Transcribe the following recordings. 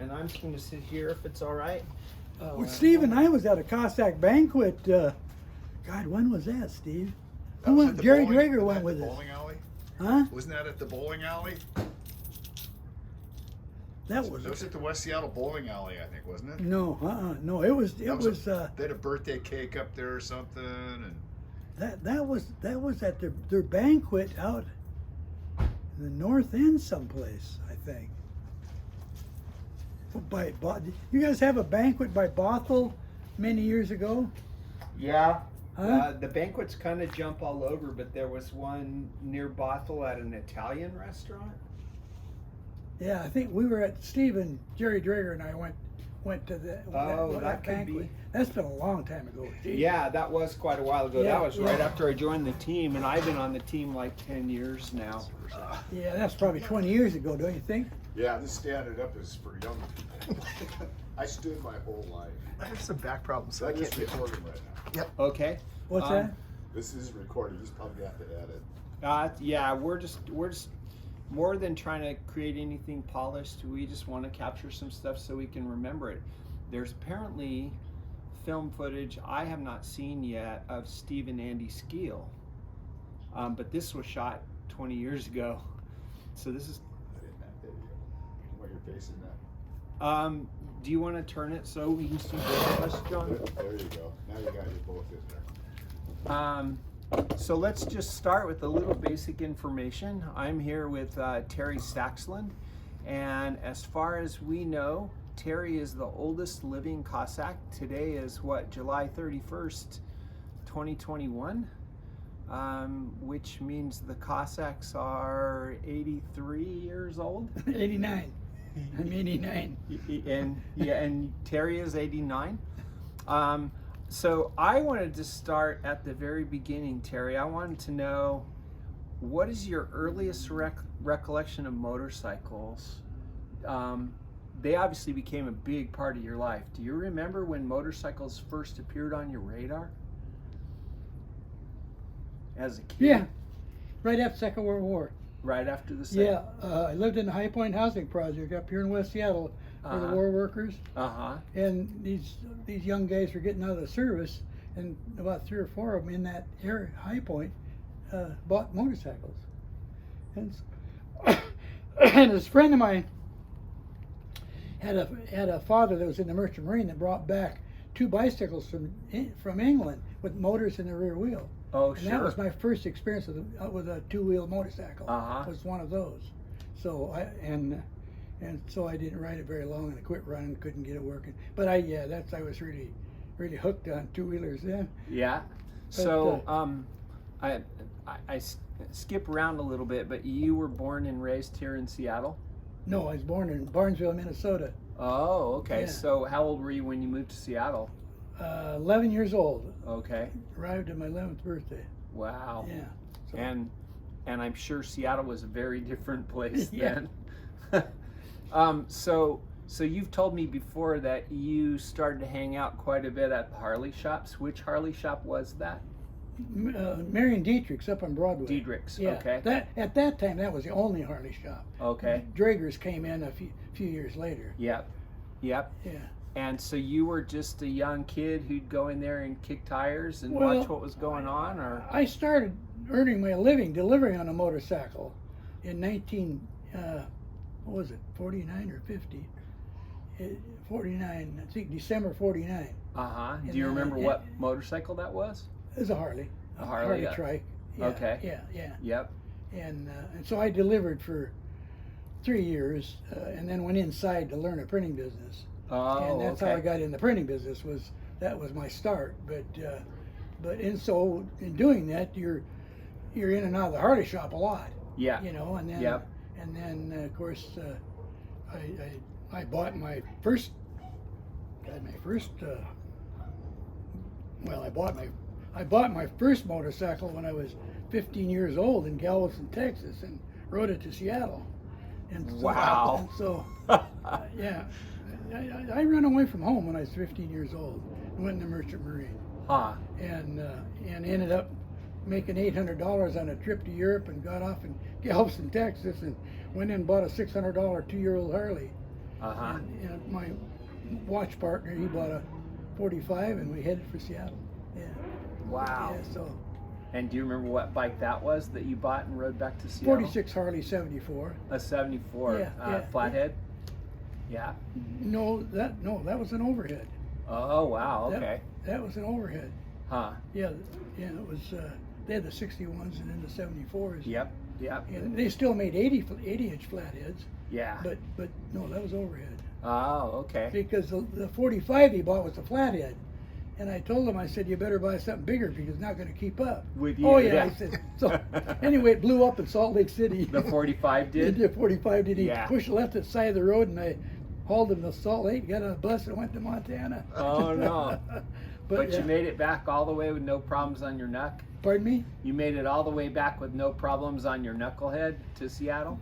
and I'm just going to sit here if it's all right. Well, Steve and I was at a Cossack banquet. God, when was that, Steve? Who went? Jerry Drager went with us. Bowling alley? Huh? Wasn't that at the bowling alley? That was. That was at the West Seattle bowling alley, I think, wasn't it? No, no. It was. They had a birthday cake up there or something, and that was at their banquet out in the north end someplace, I think. You guys have a banquet by Bothell many years ago? Yeah. Huh? The banquets kind of jump all over, but there was one near Bothell at an Italian restaurant. Yeah, I think we were at Steve and Jerry Drager and I went to that That could banquet. be. That's been a long time ago. Steve. Yeah, that was quite a while ago. Yeah, That was right yeah. after I joined the team, and I've been on the team like 10 years now. Yeah, that's probably 20 years ago, don't you think? yeah, this standing up is for young people. I stood my whole life. I have some back problems, so I That can't is do it. recording right now. Okay. What's that? This is recording. You just probably have to edit. Yeah, we're just more than trying to create anything polished. We just want to capture some stuff so we can remember it. There's apparently film footage I have not seen yet of Steve and Andy Skeel, but this was shot 20 years ago. So this is. In that video. What you're facing that. Do you want to turn it so we can see both of us, John? There you go. Now you got your both in there. So let's just start with a little basic information. I'm here with Terry Saxlund, and as far as we know, Terry is the oldest living Cossack. Today is what, July 31st, 2021, which means the Cossacks are 83 years old. 89. I'm 89. And Terry is 89. So I wanted to start at the very beginning, Terry. I wanted to know, what is your earliest recollection of motorcycles? They obviously became a big part of your life. Do you remember when motorcycles first appeared on your radar? As a kid? Yeah, right after Second World War. Right after the second? Yeah, I lived in the High Point Housing Project up here in West Seattle for the war workers. And these young guys were getting out of the service, and about 3 or 4 of them in that area, High Point, bought motorcycles. And, and this friend of mine had a father that was in the Merchant Marine that brought back 2 bicycles from England with motors in the rear wheel. Oh, and that was my first experience with a 2-wheel motorcycle. Was one of those. So so I didn't ride it very long, and I quit running, couldn't get it working. But I was really hooked on 2-wheelers then. Yeah. But, so I skip around a little bit, but you were born and raised here in Seattle? No, I was born in Barnesville, Minnesota. Oh, okay. Yeah. So how old were you when you moved to Seattle? 11 years old. Okay. Arrived at my 11th birthday. Wow. Yeah. So. And I'm sure Seattle was a very different place Yeah. then. So you've told me before that you started to hang out quite a bit at the Harley shops. Which Harley shop was that? Marion Dietrich's up on Broadway. Dietrich's, yeah. okay. At that time, that was the only Harley shop. Okay. Drager's came in a few years later. Yep. Yeah. And so you were just a young kid who'd go in there and kick tires and watch what was going on, or? I started earning my living delivering on a motorcycle in 49 or 50? 49, I think December 49. Do you remember what motorcycle that was? It was a Harley. A Harley trike. Yeah, okay. Yeah. Yep. And so I delivered for 3 years, and then went inside to learn a printing business. Oh, and that's how I got in the printing business. That was my start. But in doing that, you're in and out of the Harley shop a lot. Yeah. And then Yep. and then of course I bought my first. I bought my first motorcycle when I was 15 years old in Galveston, Texas, and rode it to Seattle. And so, wow. And so, yeah, I ran away from home when I was 15 years old and went in the Merchant Marine. And ended up making $800 on a trip to Europe, and got off in Galveston, Texas, and went in and bought a $600 2-year-old Harley. Uh-huh. And my watch partner, he bought a 45, and we headed for Seattle. Yeah. Wow. Yeah, so And do you remember what bike that was that you bought and rode back to Seattle? 46 Harley 74. A 74 Yeah, flathead? Yeah. No, that was an overhead. Oh, wow. Okay. That was an overhead. Huh. Yeah, it was. They had the 61s and then the 74s. Yep. And they still made 80-inch flatheads. Yeah. But no, that was overhead. Oh, okay. Because the 45 he bought was a flathead. And I told him, I said, you better buy something bigger because it's not going to keep up. With you, Oh, yeah. yeah. I said, so anyway, it blew up in Salt Lake City. The 45 did? The 45 did. He Yeah. pushed left at the side of the road, and I hauled him to Salt Lake, got on a bus, and went to Montana. Oh, no. But yeah. you made it back all the way with no problems on your knuck? Pardon me? You made it all the way back with no problems on your knucklehead to Seattle?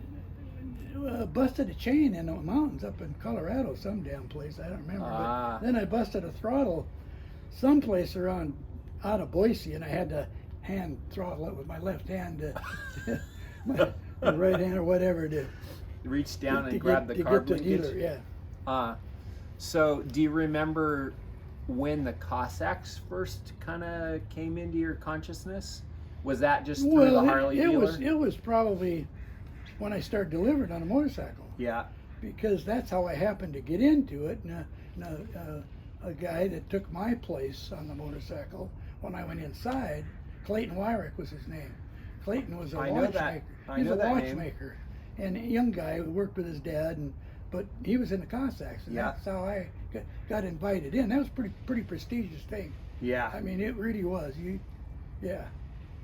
Busted a chain in the mountains up in Colorado, some damn place, I don't remember. Ah. But then I busted a throttle someplace around out of Boise, and I had to hand throttle it with my left hand, my right hand or whatever to Reach down and to grab get, the to carb get the linkage? dealer. Yeah. So do you remember when the Cossacks first kind of came into your consciousness? Was that just through the Harley dealer? It was probably when I started delivering on a motorcycle. Yeah. Because that's how I happened to get into it. And a guy that took my place on the motorcycle when I went inside, Clayton Wyrick was his name. Clayton was a watchmaker. He's a watchmaker, and a young guy who worked with his dad, but he was in the Cossacks, and that's how I got invited in. That was pretty prestigious thing. Yeah. I mean, it really was.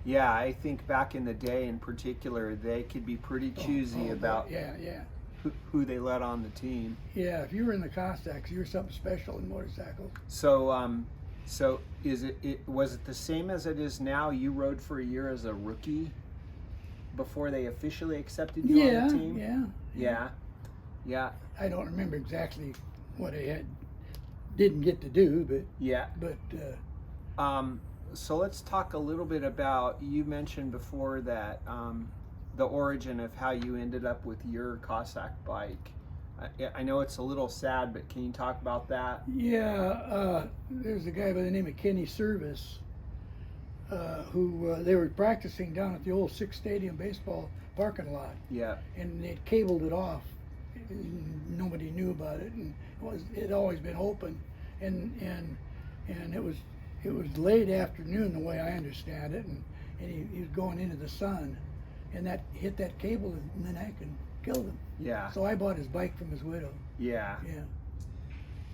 Yeah, I think back in the day, in particular, they could be pretty choosy about who they let on the team. Yeah, if you were in the Cossacks, you were something special in motorcycles. So, so was it the same as it is now? You rode for a year as a rookie before they officially accepted you on the team? Yeah. I don't remember exactly what I didn't get to do, but so let's talk a little bit about, you mentioned before that the origin of how you ended up with your Cossack bike. I know it's a little sad, but can you talk about that? Yeah, there's a guy by the name of Kenny Service who they were practicing down at the old Six Stadium baseball parking lot. Yeah. And they cabled it off. Nobody knew about it, and it had always been open, and it was late afternoon the way I understand it, and he was going into the sun, and that hit that cable in the neck and killed him. Yeah. So I bought his bike from his widow. Yeah. Yeah.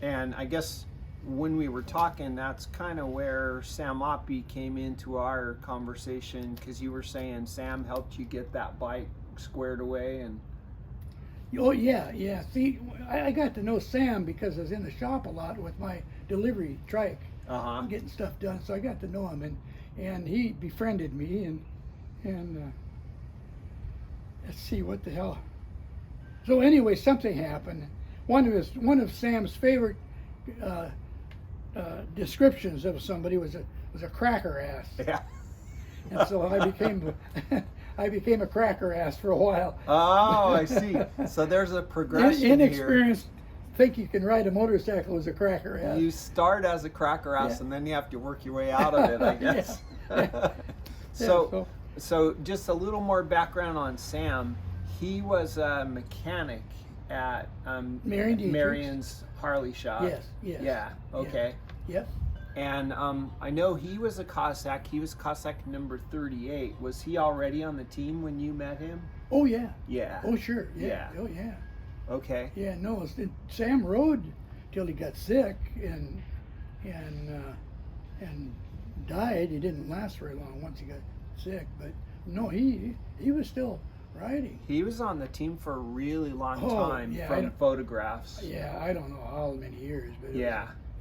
And I guess when we were talking, that's kind of where Sam Oppie came into our conversation, because you were saying Sam helped you get that bike squared away. And oh yeah. See, I got to know Sam because I was in the shop a lot with my delivery trike, getting stuff done. So I got to know him, and he befriended me, and let's see what the hell. So anyway, something happened. One of Sam's favorite descriptions of somebody was a cracker ass. yeah. And so I became a cracker ass for a while. Oh, I see. So there's a progression Inexperienced, think you can ride a motorcycle as a cracker ass. You start as a cracker ass, and then you have to work your way out of it, I guess. So just a little more background on Sam. He was a mechanic at Marion's Harley shop. Yes. Yeah. Okay. Yep. And I know he was a Cossack. He was Cossack number 38. Was he already on the team when you met him? Oh yeah. Yeah. Oh sure. Yeah. Oh yeah. Okay. Yeah. No, Sam rode till he got sick and died. He didn't last very long once he got sick, but no, he was still riding. He was on the team for a really long time from photographs. Yeah, I don't know how many years, but it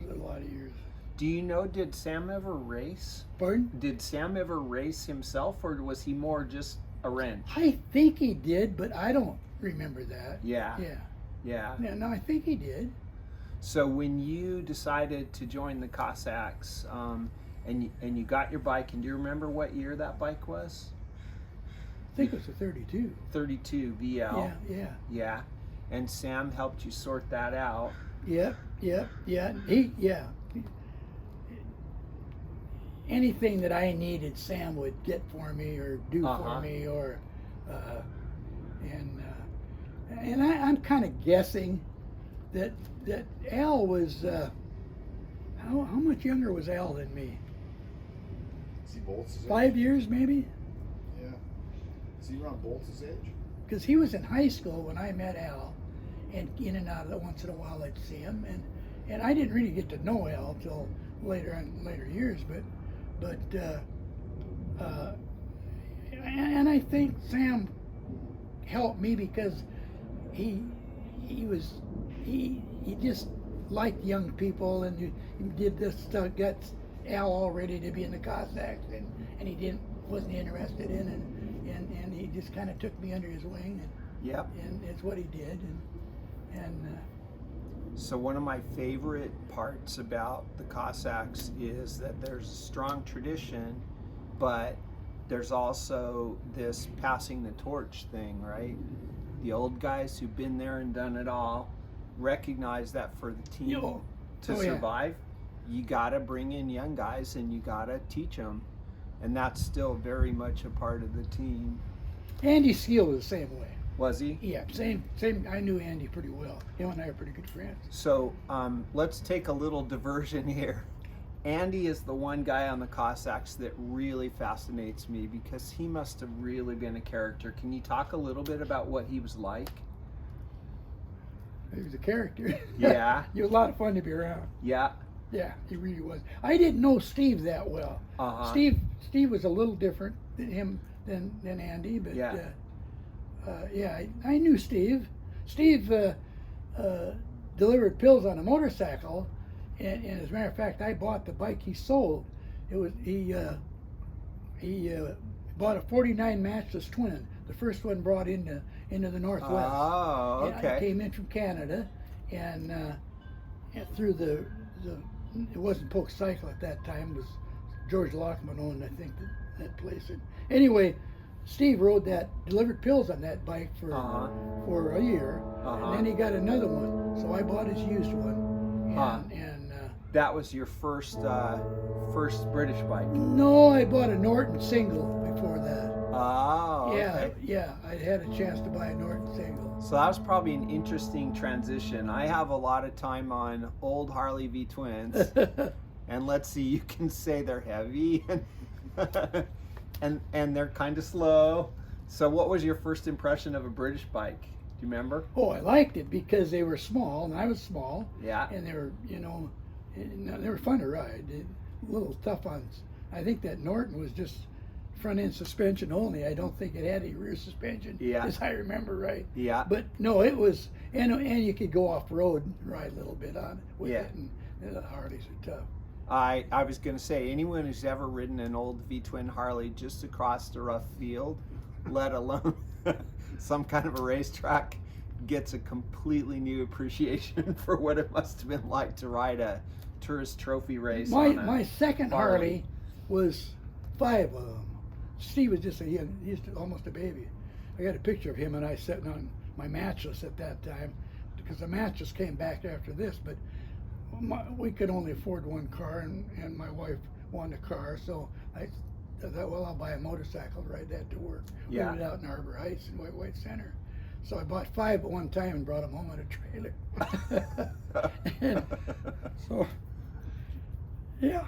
was a lot of years. Do you know, did Sam ever race? Pardon? Did Sam ever race himself, or was he more just a wrench? I think he did, but I don't remember that. Yeah. No, I think he did. So when you decided to join the Cossacks, and you got your bike, and do you remember what year that bike was? I think it was a 32. 32 VL. Yeah. Yeah. and Sam helped you sort that out. Yeah. Anything that I needed, Sam would get for me or do for me, or and I'm kind of guessing that Al was how much younger was Al than me? Is he Bolt's age? 5 years maybe. Yeah. Is he around Bolt's age? Because he was in high school when I met Al, and in and out of it once in a while I'd see him, and I didn't really get to know Al till later years, but and I think Sam helped me because he just liked young people, and he did this stuff, got Al all ready to be in the Cossacks, and he wasn't interested in it, and he just kind of took me under his wing, and it's what he did, and so one of my favorite parts about the Cossacks is that there's a strong tradition, but there's also this passing the torch thing, right? The old guys who've been there and done it all recognize that for the team to survive, you gotta bring in young guys and you gotta teach them, and that's still very much a part of the team. Andy Steele was the same way. Was he? Yeah, same. I knew Andy pretty well. Him and I are pretty good friends. So let's take a little diversion here. Andy is the one guy on the Cossacks that really fascinates me because he must have really been a character. Can you talk a little bit about what he was like? He was a character. Yeah. He was a lot of fun to be around. Yeah. Yeah, he really was. I didn't know Steve that well. Steve was a little different than Andy, but I knew Steve. Steve delivered pills on a motorcycle, and as a matter of fact, I bought the bike he sold. He bought a '49 matchless twin, the first one brought into the Northwest. Oh, okay. It came in from Canada, and through the it wasn't Polk Cycle at that time. It was George Lockman owned, I think, that place. And anyway, Steve rode that, delivered pills on that bike for a year, and then he got another one. So I bought his used one, and that was your first British bike. No, I bought a Norton single before that. Oh, okay. Yeah, I had a chance to buy a Norton single. So that was probably an interesting transition. I have a lot of time on old Harley V twins, and let's see, you can say they're heavy and they're kind of slow. So what was your first impression of a British bike? Do you remember? Oh, I liked it because they were small, and I was small. Yeah. And they were, they were fun to ride. A little tough on. I think that Norton was just front end suspension only. I don't think it had any rear suspension, as I remember right. Yeah. But no, it was, and you could go off road and ride a little bit on it with it, and the Harleys are tough. I was going to say, anyone who's ever ridden an old V-twin Harley just across the rough field, let alone some kind of a racetrack, gets a completely new appreciation for what it must have been like to ride a tourist trophy race. My second Harley was 5 of them. Steve was just he's almost a baby. I got a picture of him and I sitting on my mattress at that time, because the mattress came back after this, but we could only afford one car, and my wife wanted a car, so I thought, well, I'll buy a motorcycle, ride that to work. We lived out in Arbor Heights in White Center. So I bought 5 at one time and brought them home on a trailer. And so, yeah.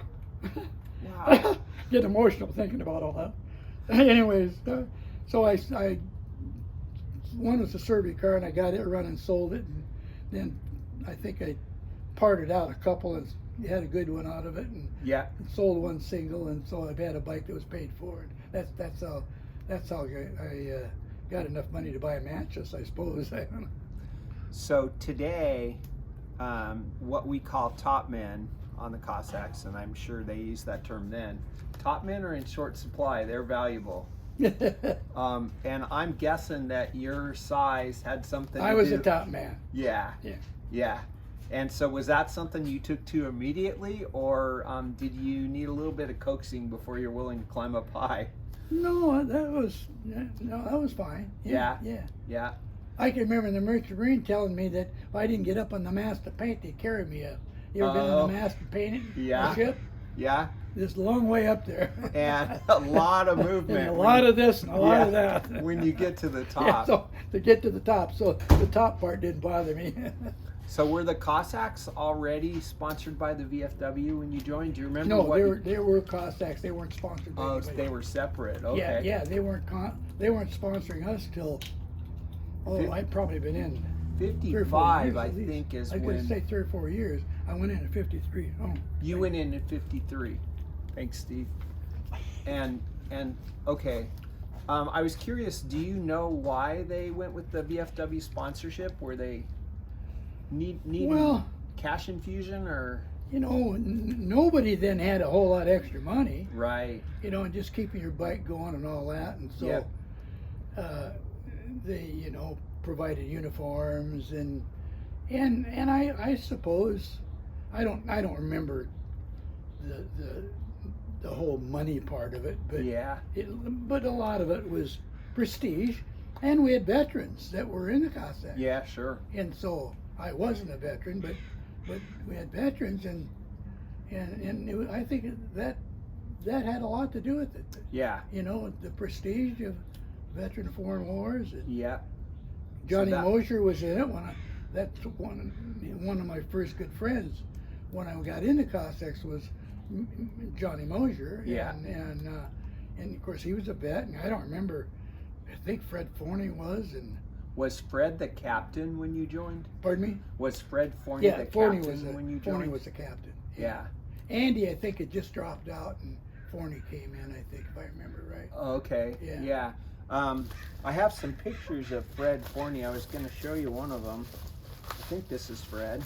Wow. Get emotional thinking about all that. Anyways, so I one was a Serby car, and I got it running, sold it, and then I think I parted out a couple and had a good one out of it, and sold one single, and so I've had a bike that was paid for. And that's how I got enough money to buy a mattress, I suppose. So today, what we call top men on the Cossacks, and I'm sure they used that term then, top men are in short supply. They're valuable. And I'm guessing that your size had something to do. I was a top man. Yeah. And so was that something you took to immediately, or did you need a little bit of coaxing before you're willing to climb up high? No, that was fine. Yeah. I can remember the Merchant Marine telling me that if I didn't get up on the mast to paint, they'd carry me up. You ever been on the mast and painted Yeah. a ship? Yeah. This long way up there. And a lot of movement. And a lot of this and a lot of that. When you get to the top. Yeah, so to get to the top. So the top part didn't bother me. So were the Cossacks already sponsored by the VFW when you joined? Do you remember? No, they were Cossacks. They weren't sponsored by Oh, anybody. they were separate. Okay. Yeah, they weren't sponsoring us till. Oh, I'd probably been in 55, I think, is I when could say 3 or 4 years. I went in at 53. Oh, you went in at 53. Thanks, Steve. And okay, I was curious. Do you know why they went with the VFW sponsorship? Were they needing cash infusion, or? You know, nobody then had a whole lot extra money. Right. You know, and just keeping your bike going and all that, and so they, you know, provided uniforms and I suppose I don't remember the whole money part of it, but but a lot of it was prestige, and we had veterans that were in the Cossacks. Yeah, sure. And so I wasn't a veteran, but we had veterans, and I think that had a lot to do with it. Yeah. You know, the prestige of veteran of foreign wars. And Yeah. Johnny Mosher was in it that's one of my first good friends when I got into Cossacks was Johnny Mosher. Yeah. And of course he was a vet, and I don't remember. I think Fred Forney was, and. Was Fred the captain when you joined? Pardon me? Was Fred Forney the captain when you joined? Forney was the captain. Yeah. Andy, I think, had just dropped out, and Forney came in, I think, if I remember right. Okay. Yeah. I have some pictures of Fred Forney. I was going to show you one of them. I think this is Fred.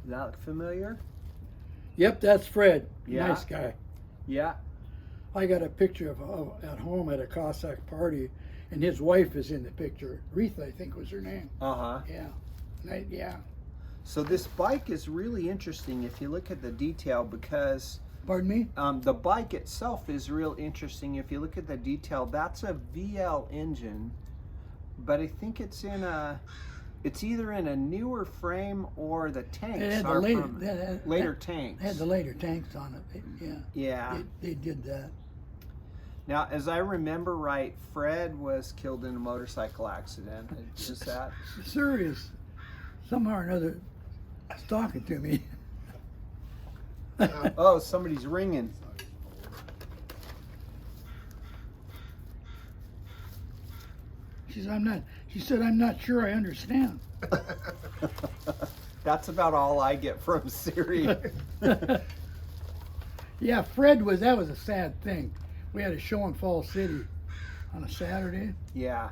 Does that look familiar? Yep, that's Fred. Yeah. Nice guy. Yeah. I got a picture of at home at a Cossack party, and his wife is in the picture. Retha, I think, was her name. Uh-huh. Yeah. Yeah. So this bike is really interesting if you look at the detail, because Pardon me? the bike itself is real interesting if you look at the detail. That's a VL engine, but I think it's either in a newer frame or the tanks are from later tanks. Had the later tanks on it. Yeah. They did that. Now, as I remember right, Fred was killed in a motorcycle accident. Is that? Sir is somehow or another talking to me. Oh, somebody's ringing. She said, I'm not sure I understand. That's about all I get from Siri. Yeah, that was a sad thing. We had a show in Falls City on a Saturday. Yeah.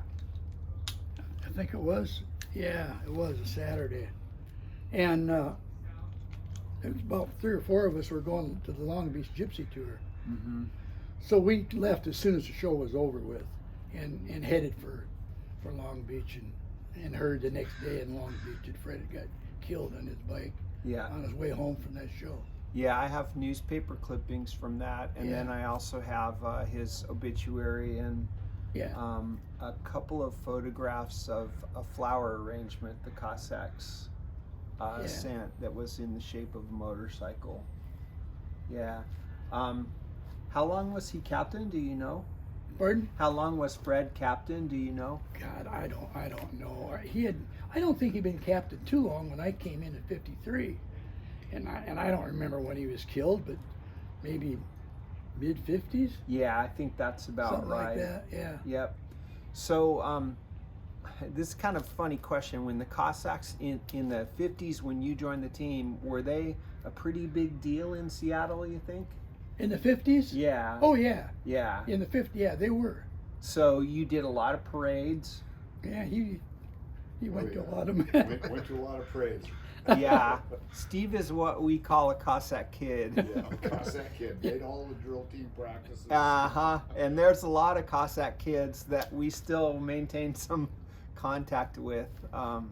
I think it was. Yeah, it was a Saturday. And it was about 3 or 4 of us were going to the Long Beach Gypsy Tour. Mm-hmm. So we left as soon as the show was over with and headed for Long Beach and heard the next day in Long Beach that Fred had got killed on his bike on his way home from that show. Yeah, I have newspaper clippings from that, and then I also have his obituary and a couple of photographs of a flower arrangement the Cossacks sent that was in the shape of a motorcycle. Yeah. How long was he captain? Do you know? Pardon? How long was Fred captain? Do you know? God, I don't know. I don't think he'd been captain too long when I came in at 53. And I don't remember when he was killed, but maybe mid-50s? Yeah, I think that's about something right. Like that, yeah. Yep. So, this is kind of a funny question. When the Cossacks in the 50s, when you joined the team, were they a pretty big deal in Seattle, you think? In the 50s? Yeah. Oh, yeah. Yeah. In the 50s, yeah, they were. So you did a lot of parades? Yeah, he went to a lot of went to a lot of parades. Yeah. Steve is what we call a Cossack kid. Yeah, Cossack kid. Made all the drill team practices. Uh-huh. And there's a lot of Cossack kids that we still maintain some contact with. How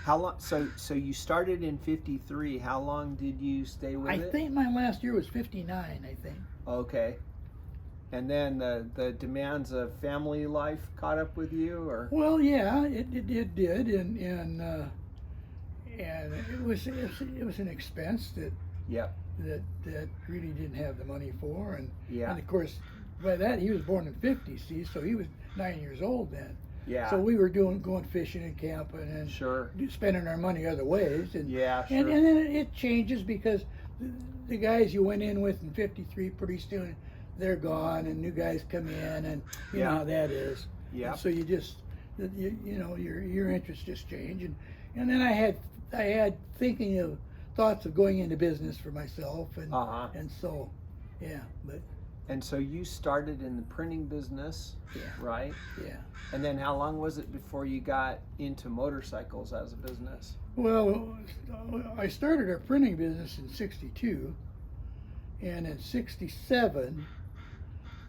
long? So you started in 53. How long did you stay with it? I think my last year was 59, I think. Okay. And then the demands of family life caught up with you, or? Well, yeah, it did, and it was an expense that Yep. that really didn't have the money for, and Yeah. and of course by that he was born in '50, see, so he was 9 years old then. Yeah. So we were going fishing and camping and Sure. spending our money other ways, and Yeah, and sure. then it changes because the guys you went in with in '53 pretty soon they're gone and new guys come in, and you Yeah. know how that is. Yeah. And so you just you know your interests just change, and then I had thinking of thoughts of going into business for myself, and Uh-huh. and so yeah, but And so you started in the printing business, yeah, right? yeah. And then how long was it before you got into motorcycles as a business? Well, I started our printing business in '62, and in '67,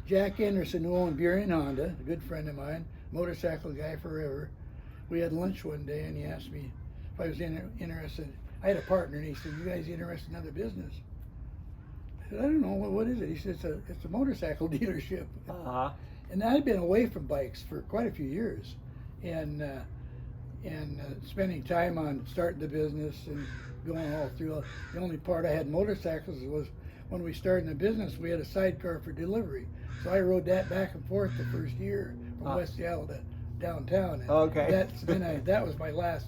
Jack Anderson, who owned Burien Honda, a good friend of mine, motorcycle guy forever, we had lunch one day, and he asked me if I was interested. I had a partner, and he said, "You guys interested in other business?" I said, "I don't know. What is it?" He said, "It's a motorcycle dealership." Uh-huh. And I'd been away from bikes for quite a few years, and spending time on starting the business and going all through. The only part I had motorcycles was when we started the business, we had a sidecar for delivery. So I rode that back and forth the first year from West Seattle to downtown. And Okay. that was my last,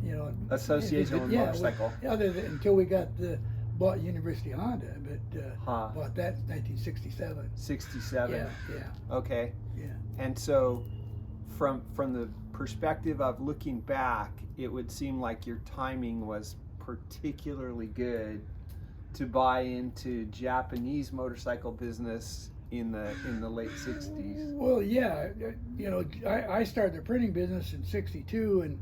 you know, Association with motorcycle. Other than until we bought University Honda, but Huh. bought that in 1967. 67. Yeah. Okay. Yeah. And so from the perspective of looking back, it would seem like your timing was particularly good to buy into Japanese motorcycle business in the late 60s. Well, yeah, you know, I started the printing business in '62,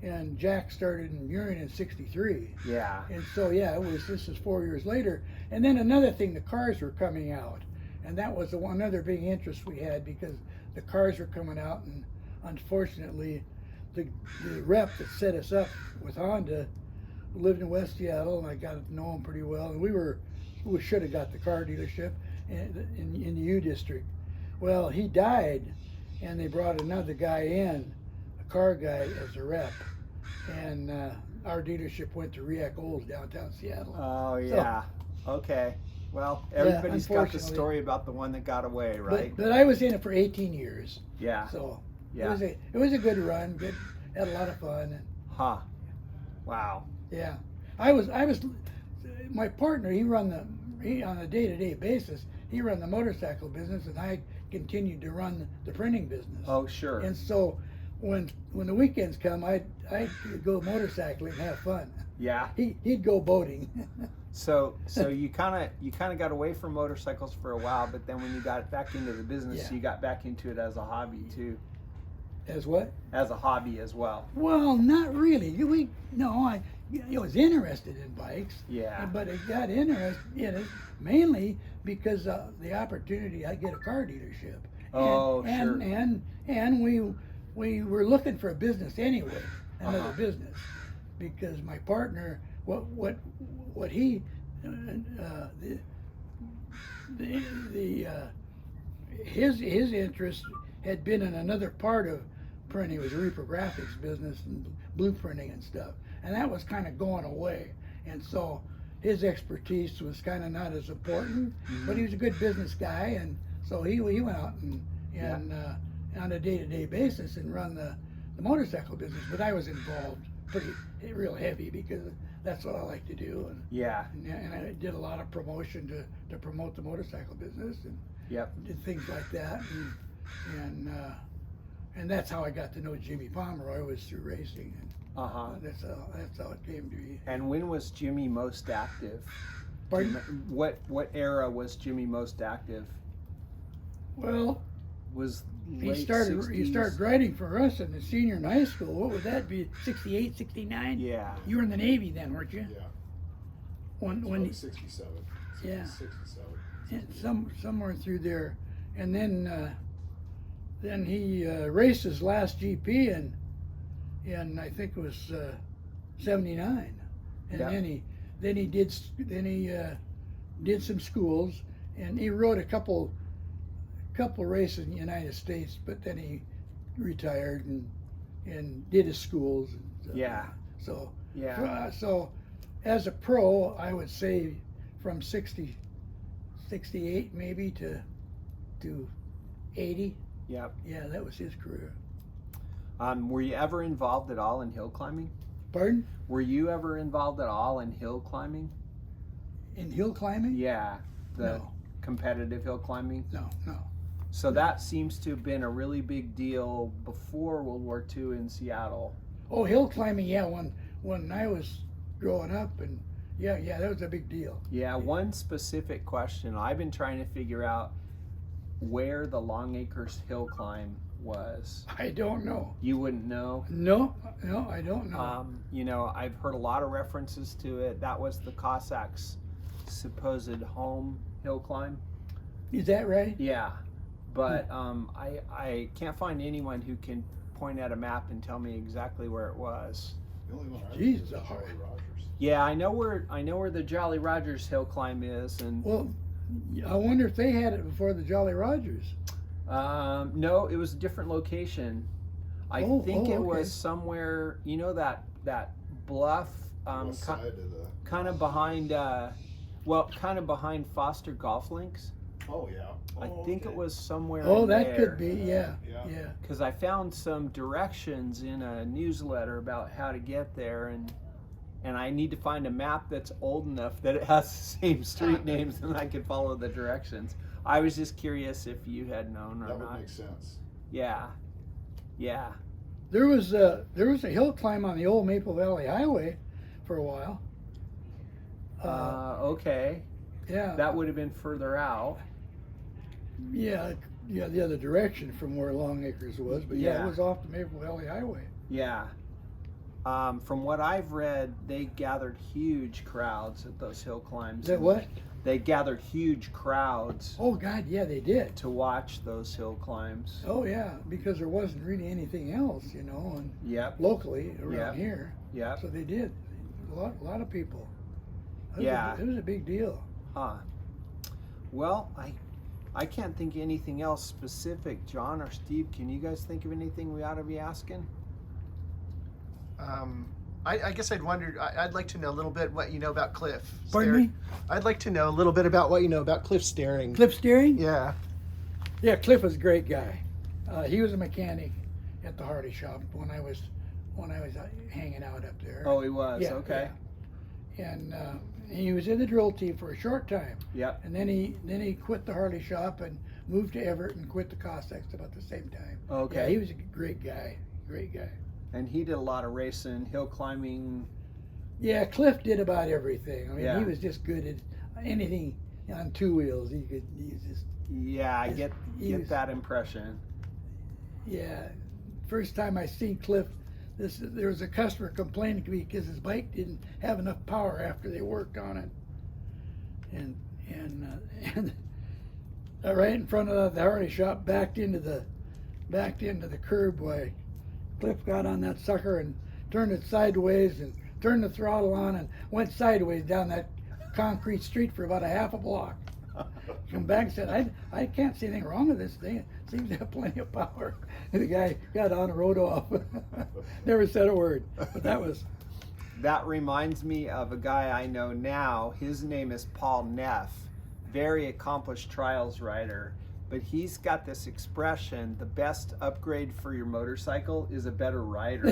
and Jack started in Burien in '63. Yeah. And so yeah, this is 4 years later. And then another thing, the cars were coming out, and that was the one other big interest we had because the cars were coming out, and unfortunately, the rep that set us up with Honda lived in West Seattle, and I got to know him pretty well. And we should have got the car dealership in the U district. Well, he died, and they brought another guy in, a car guy, as a rep, and our dealership went to Riak Olds downtown Seattle. Oh yeah. Okay. Well, everybody's got the unfortunately. story about the one that got away, right? But I was in it for 18 years. Yeah. So Yeah. it was a good run. Had a lot of fun. And, Huh. Wow. yeah, I was my partner. He on a day-to-day basis. He run the motorcycle business, and I continued to run the printing business. Oh, sure. And so when the weekends come, I'd go motorcycling and have fun. Yeah. He'd go boating. So you kind of got away from motorcycles for a while, but then when you got back into the business, Yeah. you got back into it as a hobby too. As what? As a hobby as well. Well, not really. I was interested in bikes. Yeah. But I got interested in it mainly because the opportunity I get a car dealership. Oh, and, sure. And we were looking for a business anyway, another Uh-huh. business, because my partner, what he his interest had been in another part of printing. It was a reprographics business and blueprinting and stuff, and that was kind of going away. And so his expertise was kind of not as important, but he was a good business guy, and so he went out and on a day-to-day basis and run the motorcycle business. But I was involved real heavy because that's what I like to do, and Yeah. and I did a lot of promotion to promote the motorcycle business and Yep. did things like that, and that's how I got to know Jimmy Pomeroy, was through racing, and Uh-huh. that's how it came to be. And when was Jimmy most active? Pardon? What era was Jimmy most active? Well, Was he late started 60s? riding for us in the senior in high school. What would that be? 68, 69? Yeah. You were in the Navy then, weren't you? Yeah. When 67. Yeah. 67. somewhere through there, and then he raced his last GP in I think it was 79, and Yeah. then he did some schools, and he rode a couple couple of races in the United States, but then he retired and did his schools. And stuff. Yeah. So Yeah. So as a pro, I would say from 68 maybe to 80. Yep. Yeah, that was his career. Were you ever involved at all in hill climbing? Pardon? Were you ever involved at all in hill climbing? In hill climbing? Yeah, the No. competitive hill climbing. No. So that seems to have been a really big deal before World War II in Seattle. Oh, hill climbing, yeah. When I was growing up, and yeah, that was a big deal. Yeah, one specific question. I've been trying to figure out where the Longacres hill climb was. I don't know. You wouldn't know? No, I don't know. You know, I've heard a lot of references to it. That was the Cossacks' supposed home hill climb. Is that right? Yeah, but I can't find anyone who can point at a map and tell me exactly where it was. The only one I Jesus. remember is Jolly Rogers. Yeah, I know where the Jolly Rogers hill climb is, and Well, I wonder if they had it before the Jolly Rogers. no, it was a different location. I think it was somewhere, you know, that bluff, West side of the. kind of behind, kind of behind Foster Golf Links. Oh yeah. I think it was somewhere. Oh, in that there. could be, yeah. Because I found some directions in a newsletter about how to get there, and I need to find a map that's old enough that it has the same street names and I can follow the directions. I was just curious if you had known or That not. would make sense. Yeah. There was a hill climb on the old Maple Valley Highway for a while. Okay. Yeah. That would have been further out. Yeah, the other direction from where Longacres was, but yeah, Yeah. it was off the Maple Valley Highway. Yeah. From what I've read, they gathered huge crowds at those hill climbs. Is that what? They gathered huge crowds Oh God, yeah, they did. to watch those hill climbs. Oh yeah, because there wasn't really anything else, and Yep. locally around Yep. here. Yep. So they did. A lot of people. Yeah. It was a big deal. Huh. Well, I can't think of anything else specific. John or Steve, can you guys think of anything we ought to be asking? I guess I'd wondered, I'd like to know a little bit what you know about Cliff. Pardon me? I'd like to know a little bit about what you know about Cliff steering. Cliff steering? Yeah. Yeah, Cliff was a great guy. He was a mechanic at the Hardy shop when I was hanging out up there. Oh, he was. Yeah, Okay. yeah. And he was in the drill team for a short time. Yep. And then he quit the Harley shop and moved to Everett and quit the Cossacks about the same time. Okay. Yeah, he was a great guy. Great guy. And he did a lot of racing, hill climbing. Yeah, Cliff did about everything. I mean, Yeah. he was just good at anything on two wheels. He was just, Yeah, I get he was- that impression. yeah. First time I seen Cliff, there was a customer complaining to me because his bike didn't have enough power after they worked on it. And right in front of the Harley shop, backed into the curb way. Cliff got on that sucker and turned it sideways and turned the throttle on and went sideways down that concrete street for about a half a block. Come back and said, I can't see anything wrong with this thing. It seems to have plenty of power. And the guy got on and rode off. Never said a word. But That reminds me of a guy I know now. His name is Paul Neff, very accomplished trials rider. But he's got this expression, the best upgrade for your motorcycle is a better rider.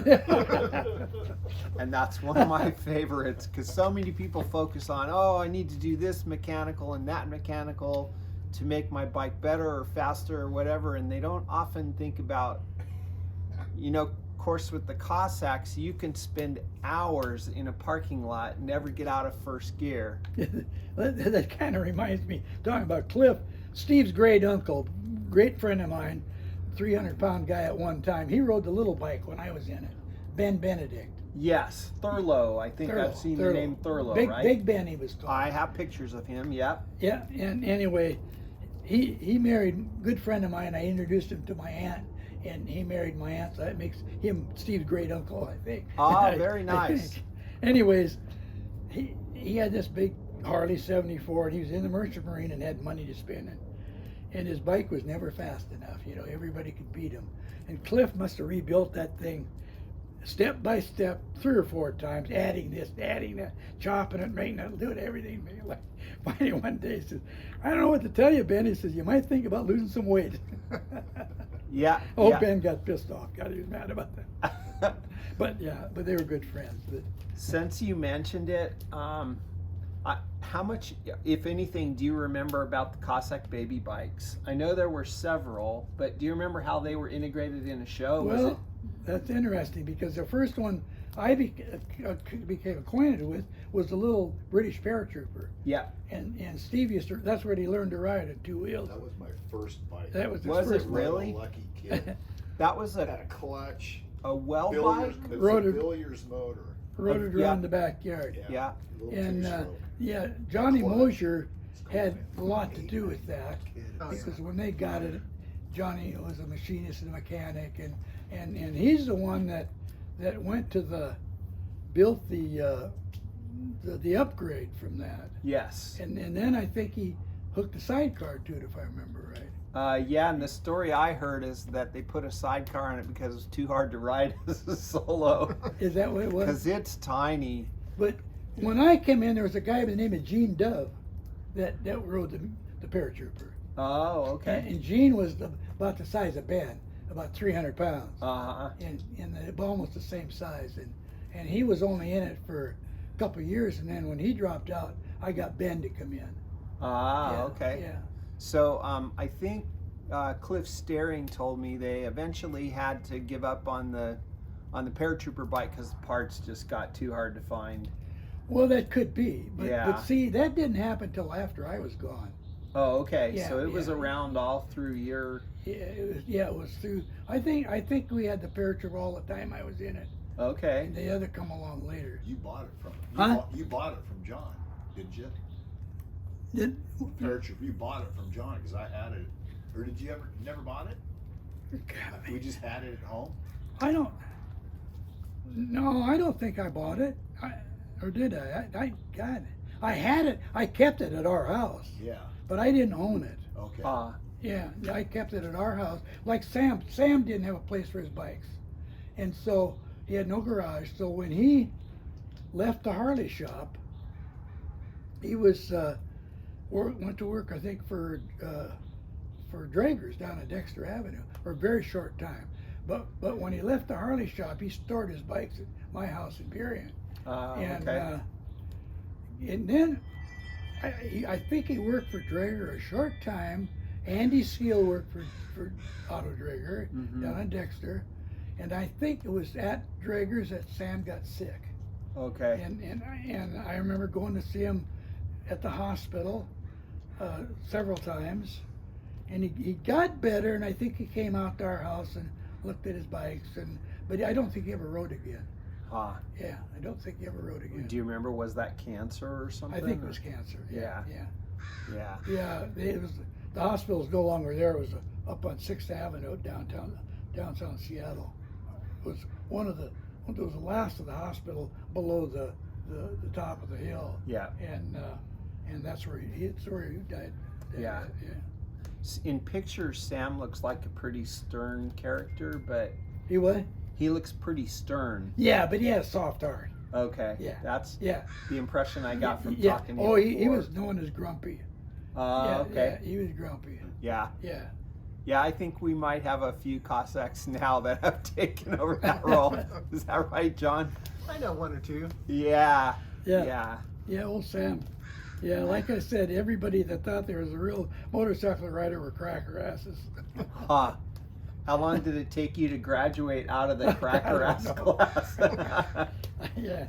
And that's one of my favorites because so many people focus on, oh, I need to do this mechanical and that mechanical to make my bike better or faster or whatever. And they don't often think about, of course, with the Cossacks, you can spend hours in a parking lot and never get out of first gear. that kind of reminds me, talking about Cliff, Steve's great uncle, great friend of mine, 300-pound guy at one time. He rode the little bike when I was in it, Ben Benedict. Yes, Thurlow. I think I've seen the name Thurlow, right? Big Ben, he was called. I have pictures of him, yep. Yeah, and anyway, he married a good friend of mine. I introduced him to my aunt, and he married my aunt, so that makes him Steve's great uncle, I think. Ah, very nice. Anyways, he had this big Harley 74, and he was in the Merchant Marine and had money to spend. and his bike was never fast enough. You know, everybody could beat him. And Cliff must have rebuilt that thing step by step 3 or 4 times, adding this, adding that, chopping it, making it, doing everything. Like, finally one day he says, I don't know what to tell you, Ben. He says, you might think about losing some weight. Yeah. Oh, yeah. Ben got pissed off. God, he was mad about that. But they were good friends. But since you mentioned it, how much, if anything, do you remember about the Cossack baby bikes? I know there were several, but do you remember how they were integrated in a show? Well, that's interesting because the first one I became acquainted with was the little British paratrooper. Yeah. And Steve used to, that's where he learned to ride at 2 wheels. That was my first bike. That was his Was first it bike. really? Lucky kid. That was Had a a clutch. well Villiers, bike? it was Rotor- a Villiers motor. Rode it Yeah. around the backyard. Yeah. Little And two-stroke. Johnny Clutch. Mosier It's called had an a lot to M8 do with that kid. Oh, yeah. because when they got it, Johnny was a machinist and a mechanic, and he's the one that went to built the upgrade from that, Yes. and then I think he hooked a sidecar to it, if I remember right. Yeah, and the story I heard is that they put a sidecar on it because it was too hard to ride as a solo. Is that what it was? Because it's tiny. But when I came in, there was a guy by the name of Gene Dove that rode the paratrooper. Oh, okay. And Gene was about the size of Ben, about 300 pounds, Uh-huh. and almost the same size. And he was only in it for a couple of years, and then when he dropped out, I got Ben to come in. Ah, Yeah, okay. Yeah. So I think Cliff Staring told me they eventually had to give up on the paratrooper bike because the parts just got too hard to find. Well, that could be, but Yeah. see, that didn't happen till after I was gone. Oh, okay. Yeah, So it was yeah. around all through your. It was through. I think we had the paratrooper all the time I was in it. Okay. And the other come along later. You bought it from Huh? you bought it from John, didn't you? Did, Paratrooper, you bought it from John because I had it. Or did you never bought it? God, We just had it at home. I don't. No, I don't think I bought it. Or did I? God, I had it. I kept it at our house, Yeah. but I didn't own it. Okay. Yeah, I kept it at our house. Like Sam didn't have a place for his bikes, and so he had no garage. So when he left the Harley shop, he was went to work, I think, for Drager's down at Dexter Avenue for a very short time. But when he left the Harley shop, he stored his bikes at my house in Burien. Okay. And then I think he worked for Drager a short time. Andy Seal worked for Otto Drager down in Dexter, and I think it was at Drager's that Sam got sick. Okay. And I remember going to see him at the hospital several times, and he got better, and I think he came out to our house and looked at his bikes, but I don't think he ever rode again. Yeah, I don't think he ever rode again. Do you remember, was that cancer or something? I think it was cancer. Yeah. It was. The hospital's no longer there. It was up on 6th Avenue downtown Seattle. It was it was the last of the hospital below the top of the hill. Yeah. And that's where he died. Yeah. In pictures, Sam looks like a pretty stern character, but He what? he looks pretty stern. Yeah, but he has soft heart. Okay. Yeah. That's Yeah. the impression I got from Yeah. talking to you. Oh, he before. was known as grumpy. Okay. Yeah, he was grumpy. Yeah. Yeah. Yeah, I think we might have a few Cossacks now that have taken over that role. Is that right, John? I know one or two. Yeah. Yeah. Yeah. Yeah, old Sam. Yeah, like I said, everybody that thought there was a real motorcycle rider were cracker asses. Huh. How long did it take you to graduate out of the cracker I ass don't know. class? Yeah.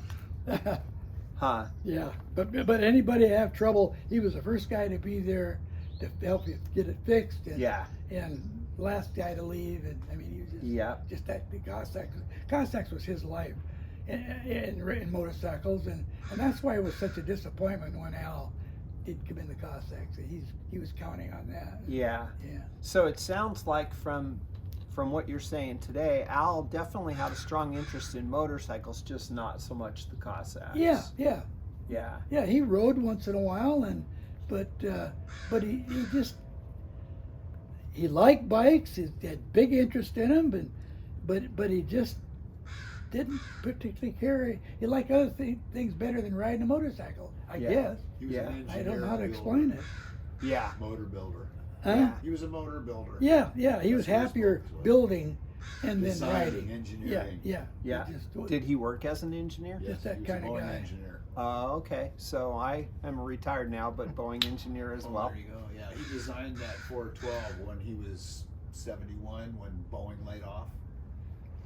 Huh. Yeah, but anybody have trouble, he was the first guy to be there to help you get it fixed. And, Yeah. And last guy to leave, and I mean, he was just Yeah. just that the Cossacks was his life, in motorcycles, and that's why it was such a disappointment when Al did come in the Cossacks. He was counting on that. Yeah. Yeah. So it sounds like from what you're saying today, Al definitely had a strong interest in motorcycles, just not so much the Cossacks. Yeah. Yeah. Yeah, he rode once in a while, but he just he liked bikes. He had big interest in them, but he just didn't particularly care. He liked other things better than riding a motorcycle, I guess. He was an I engineer, don't know how to builder, explain it. Yeah. Motor builder. Huh? He was a motor builder. Yeah, he was That's what his happier focus was. building and then Designing, riding. engineering. Yeah. Yeah. Did he work as an engineer? Just that he was kind a of Boeing guy. engineer. Okay. So I am retired now, but Boeing engineer as well. There you go. Yeah, he designed that 412 when he was 71 when Boeing laid off.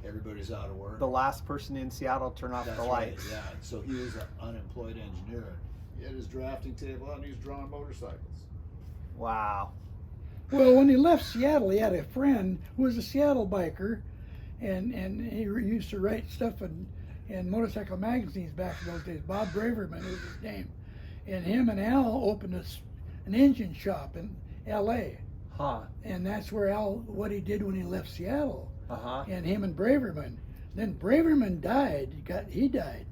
Everybody's out of work. The last person in Seattle turned off That's the right. lights. Yeah, so he was an unemployed engineer. He had his drafting table out and he was drawing motorcycles. Wow. Well, when he left Seattle, he had a friend who was a Seattle biker, and he used to write stuff in motorcycle magazines back in those days. Bob Braverman was his name. And him and Al opened an engine shop in L.A. Huh. And that's where what he did when he left Seattle. Uh-huh. And him and Braverman. Then Braverman died. He died.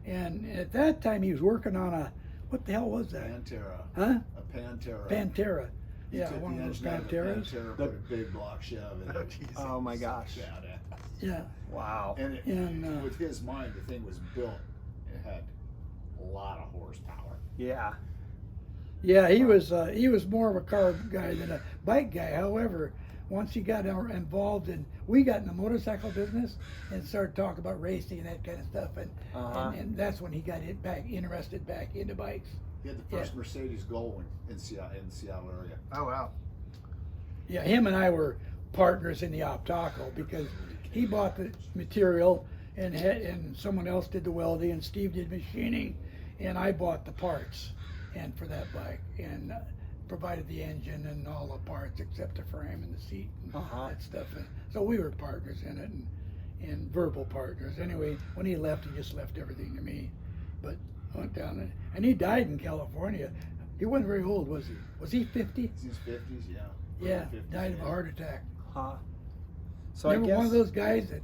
And at that time, he was working on what the hell was that? Pantera. Huh? A Pantera. Pantera. He Yeah, took one the of those engine out of the Panteras. Pantera, put a big block Chev in it. Oh my gosh. Badass. Yeah. Wow. And, with his mind, the thing was built. It had a lot of horsepower. Yeah. Yeah, he was more of a car guy than a bike guy. However, once he got involved we got in the motorcycle business and started talking about racing and that kind of stuff, and that's when he got interested back into bikes. He had the first Mercedes Gullwing in Seattle area. Oh wow. Yeah, him and I were partners in the Optaco because he bought the material and someone else did the welding and Steve did machining, and I bought the parts and for that bike and provided the engine and all the parts except the frame and the seat and that stuff. And so we were partners in it and verbal partners. Anyway, when he left, he just left everything to me. But I went down and he died in California. He wasn't very old, was he? Was he 50? He's in his 50s, yeah. Yeah, 50s, died of a heart attack. Huh. So Never I guess one of those guys that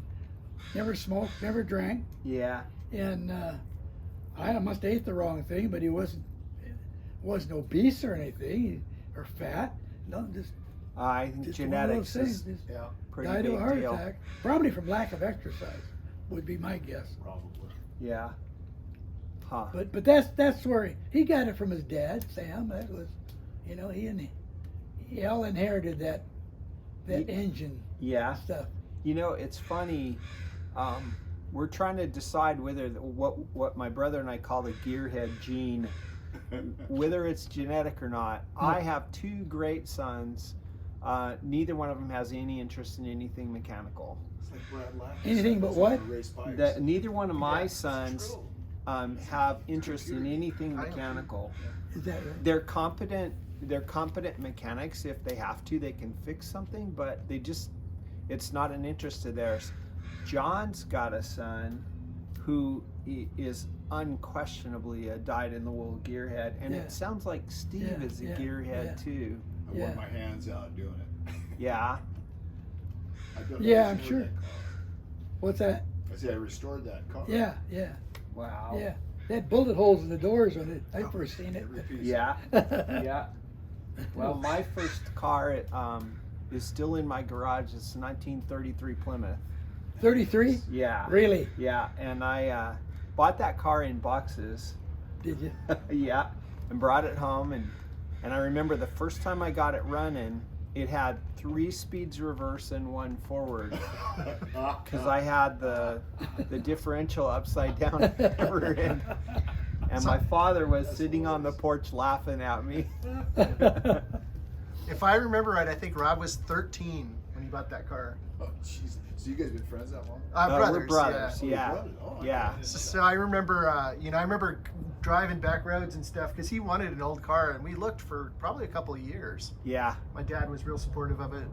never smoked, never drank, Yeah. and I must have ate the wrong thing, but he wasn't obese or anything, or fat. No, just I think one of genetics those is things. Just Yeah, pretty died of big a heart deal. attack, probably from lack of exercise, would be my guess. probably. Yeah. Huh. But that's where he got it from his dad, Sam. That was, he all inherited that engine Yeah. stuff. It's funny. We're trying to decide whether what my brother and I call the gearhead gene, whether it's genetic or not. I have two great sons. Neither one of them has any interest in anything mechanical. It's like Brad Lack. Anything but what? Race bikes. Neither one of my It's sons true. have interest in anything mechanical. Is that right? They're competent mechanics. If they have to, they can fix something, but it's not an interest of theirs. John's got a son who is unquestionably a dyed-in-the-wool gearhead, and Yeah. it sounds like Steve Yeah, is a yeah, gearhead yeah. too. I wore my hands out doing it. Yeah. Yeah, I'm sure. That car. What's that? I said I restored that car. Yeah. Wow. Yeah. They had bullet holes in the doors when I first seen it. Every piece. Yeah. Yeah. Well, my first car is still in my garage. It's a 1933 Plymouth. 33? Yeah. Really? Yeah, and I bought that car in boxes. Did you? Yeah, and brought it home, and I remember the first time I got it running, it had 3 speeds reverse and 1 forward, because I had the differential upside down ever, and my father was sitting on the porch laughing at me. If I remember right, I think Rob was 13 when he bought that car. Oh, jeez. So you guys been friends that long? Brothers, We're brothers. Oh, you're Yeah. brothers. Oh, Yeah. okay. So I remember, I remember driving back roads and stuff because he wanted an old car, and we looked for probably a couple of years. Yeah. My dad was real supportive of it.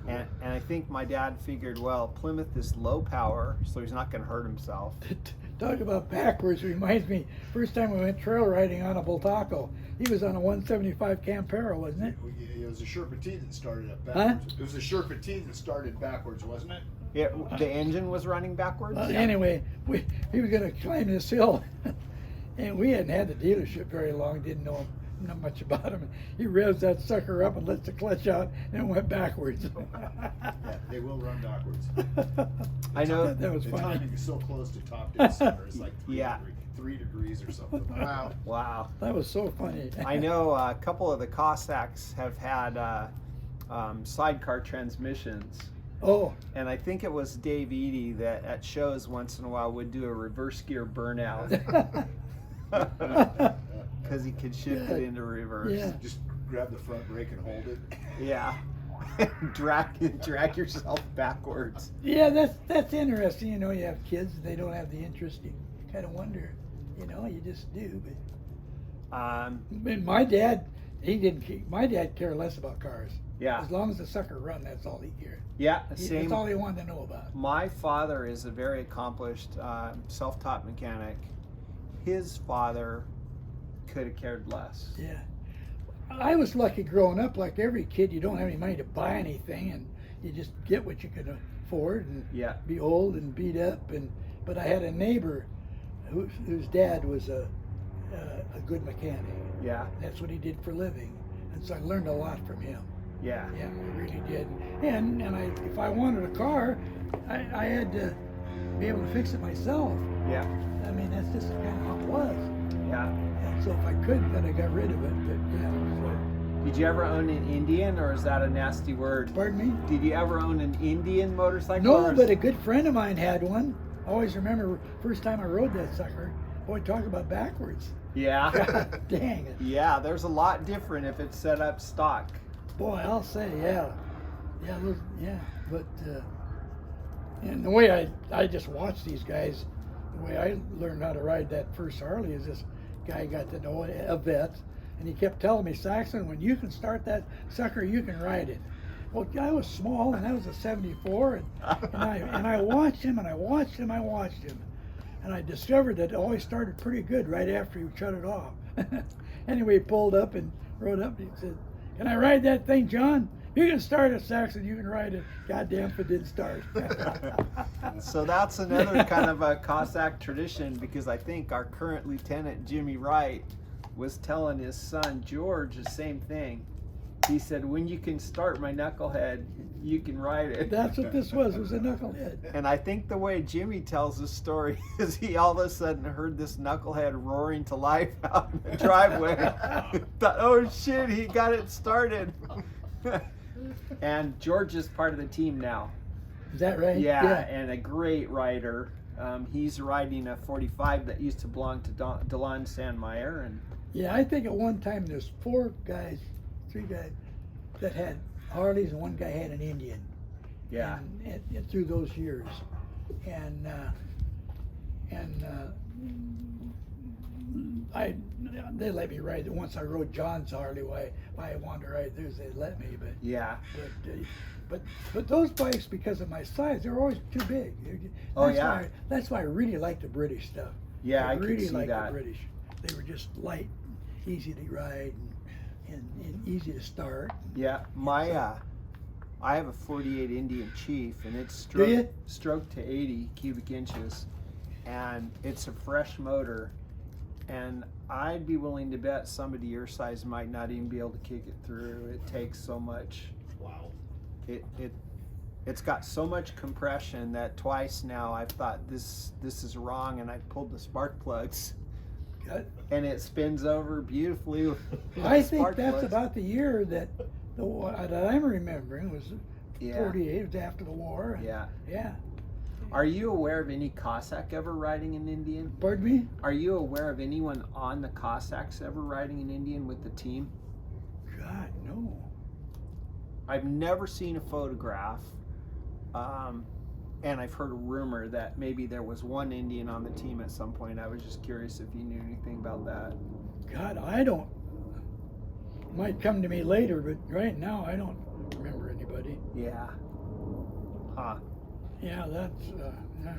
And I think my dad figured, well, Plymouth is low power, so he's not going to hurt himself. Talk about backwards reminds me, first time we went trail riding on a Bultaco. He was on a 175 Campero, wasn't it? It was a Sherpa T that started up backwards. It was a Sherpa T that started backwards, wasn't it? The engine was running backwards? Anyway, he was going to climb this hill, and we hadn't had the dealership very long, didn't know him not much about him. He revs that sucker up and lets the clutch out, and went backwards. Yeah, they will run backwards. I know that was The funny. timing is so close to top dead center. It's like Yeah. 3 degrees or something. Wow. Wow. That was so funny. I know a couple of the Cossacks have had sidecar transmissions. Oh, And I think it was Dave Eady that at shows once in a while would do a reverse gear burnout because he could shift it into reverse. Yeah. Just grab the front brake and hold it. Yeah. drag yourself backwards. yeah, that's interesting. You know, you have kids, they don't have the interest. You kind of wonder, you know, you just do. But my dad, my dad cared less about cars. Yeah. As long as the sucker run, that's all he cared. Yeah, That's same. all he wanted to know about. My father is a very accomplished self-taught mechanic. His father could have cared less. Yeah. I was lucky growing up, like every kid. You don't have any money to buy anything, and you just get what you could afford, and Yeah. be old and beat up. But I had a neighbor whose dad was a good mechanic. Yeah. That's what he did for a living, and so I learned a lot from him. Yeah. Yeah, I really did. And if I wanted a car, I had to be able to fix it myself. Yeah. I mean, that's just kind of how it was. Yeah. And so if I couldn't, then I got rid of it. But yeah. Did you ever own an Indian, or is that a nasty word? Pardon me? Did you ever own an Indian motorcycle? No, or is- but a good friend of mine had one. I always remember first time I rode that sucker. Boy, talk about backwards. Yeah. Dang it. Yeah, there's a lot different if it's set up stock. Boy, I'll say, yeah. But and the way I just watched these guys, the way I learned how to ride that first Harley is this guy got to know a vet, and he kept telling me, Saxon, when you can start that sucker, you can ride it. Well, I was small, and that was a 74, and I watched him, and I watched him, and I discovered that it always started pretty good right after he shut it off. Anyway, he pulled up and rode up, and he said, "Can I ride that thing, John? You can start it, Saxon. You can ride it." Goddamn if it didn't start. So that's another kind of a Cossack tradition, because I think our current lieutenant, Jimmy Wright, was telling his son, George, the same thing. He said, when you can start my knucklehead, you can ride it. That's what this was. It was a knucklehead. And I think the way Jimmy tells the story is he all of a sudden heard this knucklehead roaring to life out in the driveway. Thought, oh shit, he got it started. And George is part of the team now. Is that right? Yeah, and a great rider. He's riding a 45 that used to belong to Delon Sandmeyer. And Yeah, I think at one time there's three guys that had Harleys, and one guy had an Indian. yeah, And through those years, they let me ride it. Once I rode John's Harley, why I wanted to ride theirs, they let me. yeah. But those bikes, because of my size, they're always too big. Oh, yeah. That's why I really like the British stuff. Yeah, I could really see like that. the British. They were just light, easy to ride, and easy to start. Yeah, I have a 48 Indian Chief, and it's Do you? stroked to 80 cubic inches, and it's a fresh motor, and I'd be willing to bet somebody your size might not even be able to kick it through. It takes so much. Wow. It's got so much compression that twice now I've thought this is wrong, and I pulled the spark plugs, and it spins over beautifully with I the think spark that's plugs. about the year that that I'm remembering was Yeah. 48. It was after the war. And, Yeah. Yeah. Are you aware of any Cossack ever riding an Indian? Pardon me? Are you aware of anyone on the Cossacks ever riding an Indian with the team? God, no. I've never seen a photograph, and I've heard a rumor that maybe there was one Indian on the team at some point. I was just curious if you knew anything about that. God, I don't. Might come to me later, but right now I don't remember anybody. Yeah. Huh. Yeah, that's. Yeah.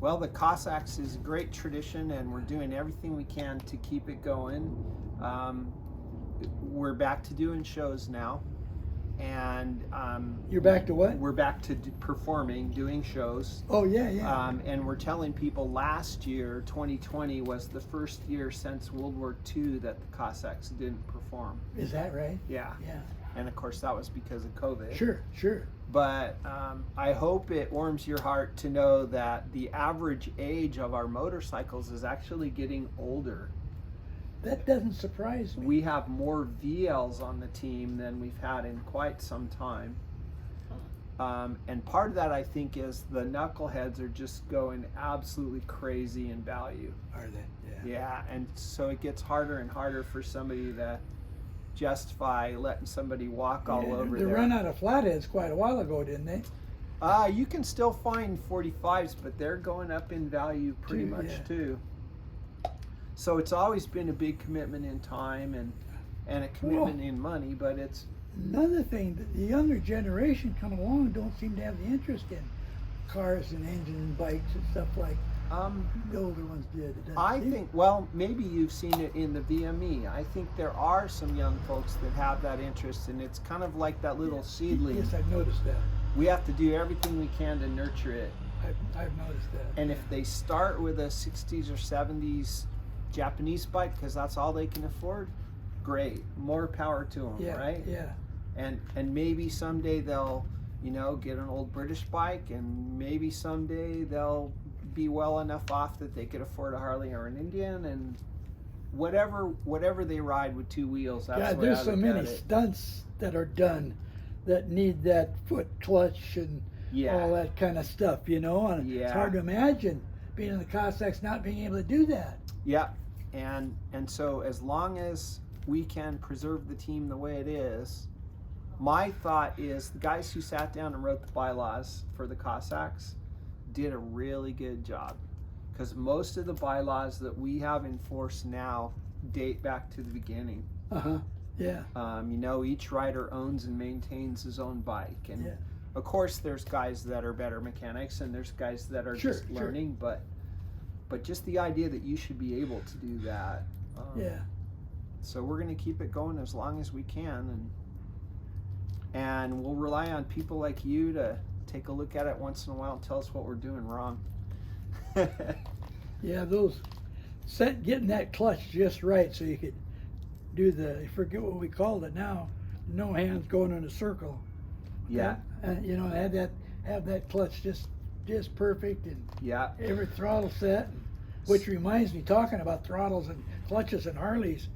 Well, the Cossacks is a great tradition, and we're doing everything we can to keep it going. We're back to doing shows now, and You're back to what? we're back to performing, doing shows. Oh yeah, yeah. And we're telling people last year, 2020, was the first year since World War II that the Cossacks didn't perform. Is that right? Yeah. Yeah. And of course, that was because of COVID. Sure, sure. But I hope it warms your heart to know that the average age of our motorcycles is actually getting older. That doesn't surprise me. We have more VLs on the team than we've had in quite some time. And part of that, I think, is the knuckleheads are just going absolutely crazy in value. Are they? Yeah. Yeah, and so it gets harder and harder for somebody to justify letting somebody walk all over They there. ran out of flatheads quite a while ago, didn't they? You can still find 45s, but they're going up in value pretty Too, much yeah. too. So it's always been a big commitment in time and a commitment in money, but it's Another thing, the younger generation coming along don't seem to have the interest in cars and engines and bikes and stuff like the older ones did. It doesn't I seem- think, well, maybe you've seen it in the VME. I think there are some young folks that have that interest, and it's kind of like that little seedling. Yes, I've noticed that. We have to do everything we can to nurture it. I've noticed that. And if they start with a 60s or 70s Japanese bike because that's all they can afford, great. More power to them, Yeah, right? yeah. And maybe someday they'll, get an old British bike, and maybe someday they'll be well enough off that they could afford a Harley or an Indian, and whatever they ride with two wheels. That's God, the way there's I so look many at it. stunts that are done that need that foot clutch and all that kind of stuff, and it's hard to imagine being in the Cossacks not being able to do that. Yeah, and so as long as we can preserve the team the way it is, my thought is the guys who sat down and wrote the bylaws for the Cossacks did a really good job, because most of the bylaws that we have in force now date back to the beginning. Yeah. Each rider owns and maintains his own bike, and of course there's guys that are better mechanics and there's guys that are just learning, but just the idea that you should be able to do that. So we're going to keep it going as long as we can, and we'll rely on people like you to take a look at it once in a while and tell us what we're doing wrong. Yeah, getting that clutch just right so you could do I forget what we called it now, no hands going in a circle. Yeah. And have that clutch just perfect, and every throttle set. Which reminds me, talking about throttles and clutches and Harleys,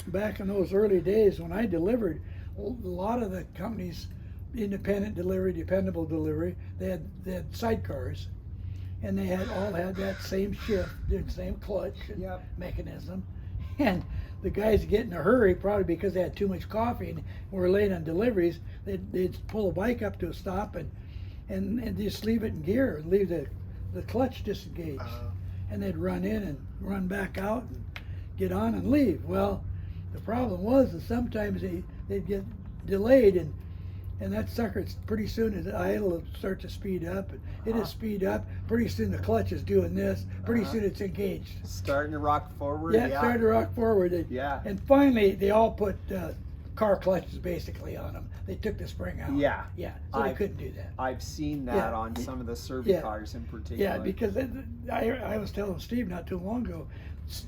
back in those early days when I delivered, a lot of the companies, independent delivery, dependable delivery, they had sidecars, and they all had that same shift, the same clutch and mechanism, and the guys get in a hurry, probably because they had too much coffee and were late on deliveries. They'd pull a bike up to a stop and just leave it in gear, leave the clutch disengaged, and they'd run in and run back out and get on and leave. Well, the problem was that sometimes they'd get delayed, and that sucker, pretty soon as idle, it'll start to speed up, and it'll speed up. Pretty soon the clutch is doing this. Pretty soon it's engaged. Starting to rock forward. Yeah, starting to rock forward. And finally, they all put car clutches basically on them. They took the spring out. Yeah. So they couldn't do that. I've seen that on some of the Servi cars in particular. Yeah, because I was telling Steve not too long ago,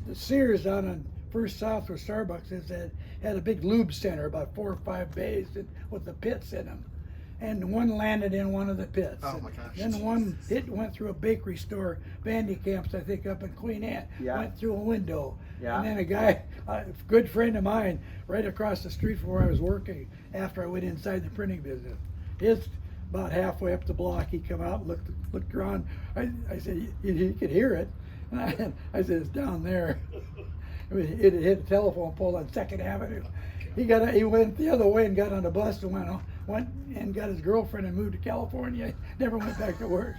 the Sears down on First South where Starbucks is had a big lube center, about 4 or 5 bays with the pits in them. And one landed in one of the pits. Oh my gosh. Then one went through a bakery store, Vandy Camps, I think, up in Queen Anne. Went through a window. And then a guy, a good friend of mine, right across the street from where I was working, after I went inside the printing business, about halfway up the block, he come out and looked around. I said, he could hear it. And I said, it's down there. It had hit a telephone pole on 2nd Avenue. He went the other way and got on a bus and went and got his girlfriend and moved to California. Never went back to work.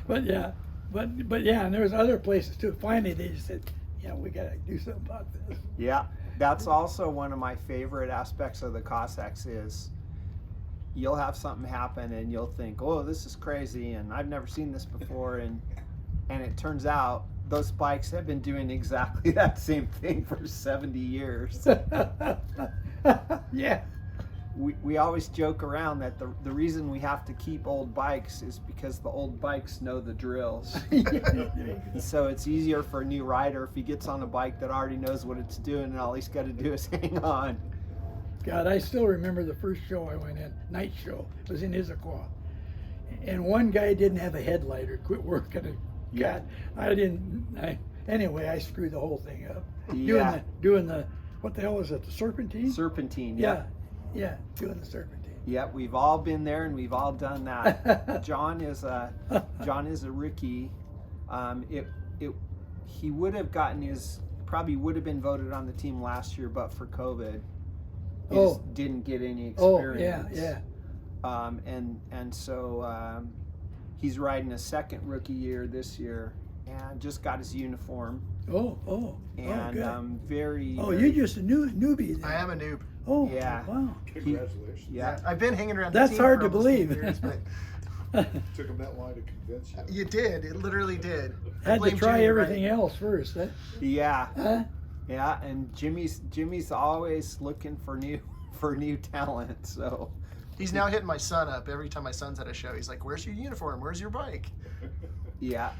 But yeah, and there was other places too. Finally, they just said, we got to do something about this. Yeah, that's also one of my favorite aspects of the Cossacks is you'll have something happen and you'll think, oh, this is crazy and I've never seen this before, and it turns out those bikes have been doing exactly that same thing for 70 years. Yeah. we always joke around that the reason we have to keep old bikes is because the old bikes know the drills. So it's easier for a new rider if he gets on a bike that already knows what it's doing, and all he's got to do is hang on. God, I still remember the first show I went in, night show. It was in Issaquah. And one guy didn't have a headlight or quit working. And Yeah. God, anyway, I screwed the whole thing up. Yeah. Doing the, what the hell was it, the serpentine? Serpentine. Yeah, doing the serpentine. Yep, we've all been there and we've all done that. John is a rookie. He would have gotten probably would have been voted on the team last year, but for COVID, he just didn't get any experience. Oh, yeah. And so he's riding a second rookie year this year, and just got his uniform. And good. very. Oh, you're just a newbie then. I am a noob. Oh, Yeah. wow. Congratulations. Yeah. I've been hanging around. That's the team hard for to almost 8 believe. years, but Took them that long to convince you. you did. It literally did. I Had to blame try Jimmy, everything right? else first. Yeah. Huh? Yeah, and Jimmy's always looking for new talent. So He's now hitting my son up every time my son's at a show. He's like, "Where's your uniform? Where's your bike?" yeah.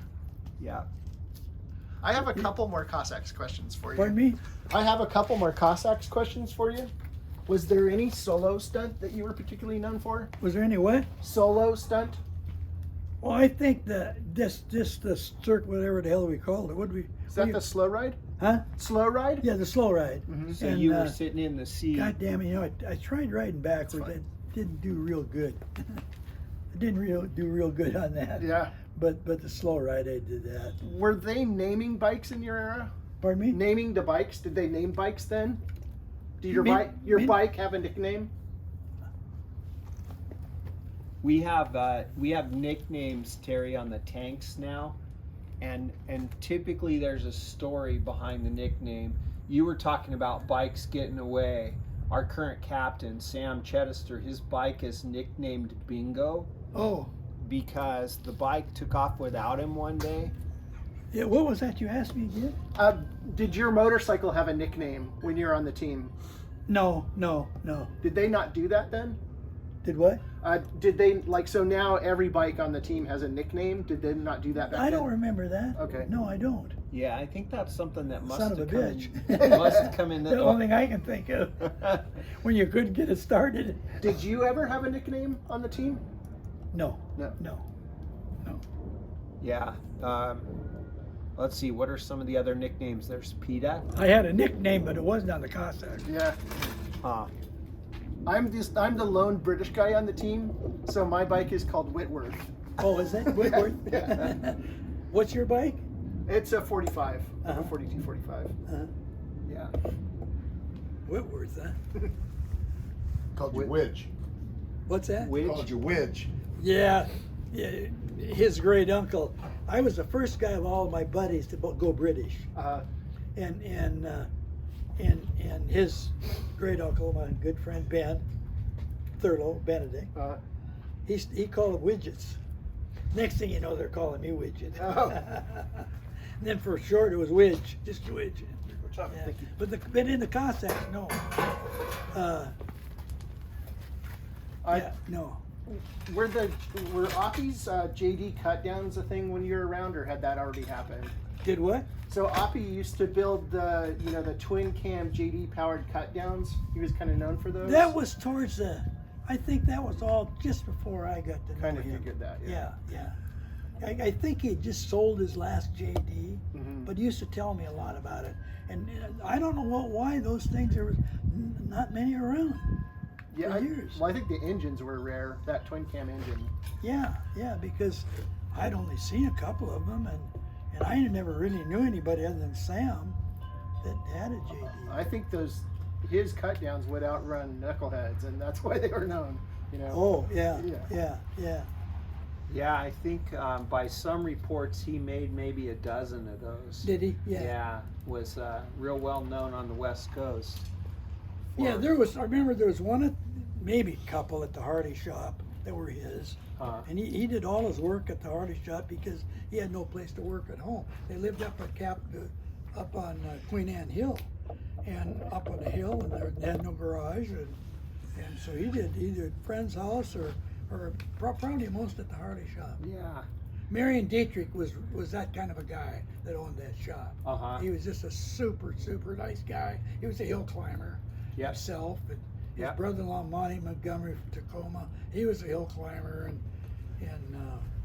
I have a couple more Cossacks questions for you. Pardon me? I have a couple more Cossacks questions for you. Was there any solo stunt that you were particularly known for? Was there any what? Solo stunt? Well, I think the circ, whatever the hell we called it. What we? Is that the slow ride? Huh? Slow ride? Yeah, the slow ride. So And, you were sitting in the seat. God damn it! I tried riding backwards. I didn't do real good. I didn't do real good on that. Yeah. But the slow ride, I did that. Were they naming bikes in your era? Pardon me? Naming the bikes? Did they name bikes then? Did your mean- bike have a nickname? We have nicknames, Terry, on the tanks now, and typically there's a story behind the nickname. You were talking about bikes getting away. Our current captain, Sam Chedister, his bike is nicknamed Bingo Oh, because the bike took off without him one day. yeah. What was that you asked me again? Did your motorcycle have a nickname when you were on the team? No. Did they not do that then? Did what? Did they, so now every bike on the team has a nickname? Did they not do that back I then? don't remember that. Okay. No, I don't. Yeah, I think that's something that must Son have of a come bitch. in, must have come in The only thing I can think of when you couldn't get it started. Did you ever have a nickname on the team? No. No. Yeah. Let's see. What are some of the other nicknames? There's PETA. I had a nickname, but it wasn't on the Cossack. Yeah. I'm I'm the lone British guy on the team, so my bike is called Whitworth. Oh, is that Whitworth? Yeah. What's your bike? It's a 45, Uh-huh. a 4245. yeah. Whitworth, huh? Called you Widge. What's that? Called you Widge. Yeah, his great uncle. I was the first guy of all of my buddies to go British, and his great uncle, my good friend Ben Thurlow Benedict, he called them widgets. Next thing you know, they're calling me widget. Oh. And then for short, it was Widge, just Widge. Yeah. But in the Cossacks, no. No. Were Oppie's JD cut downs a thing when you were around, or had that already happened? Did what? So Oppie used to build the twin cam JD powered cut downs. He was kind of known for those. That was towards the. I think that was all just before I got to know Kind of him. figured that. Yeah. Yeah. I think he just sold his last JD, Mhm. but he used to tell me a lot about it. And I don't know why those things, there was not many around Yeah. for years. Well, I think the engines were rare. That twin cam engine. Yeah, because I'd only seen a couple of them, and I never really knew anybody other than Sam that had a JD. I think his cut downs would outrun knuckleheads, and that's why they were known. Oh, yeah. Yeah, I think by some reports he made maybe a dozen of those. Did he? Yeah, was real well known on the West Coast. Yeah, I remember there was maybe a couple at the Hardy shop that were his. And he did all his work at the Hardy shop because he had no place to work at home. They lived up on Queen Anne Hill, and up on the hill, and they had no garage, And so he did either at friend's house or probably most at the Harley shop. Yeah. Marion Dietrich was that kind of a guy that owned that shop. He was just a super nice guy. He was a hill climber himself. And his brother-in-law Monty Montgomery from Tacoma, he was a hill climber, and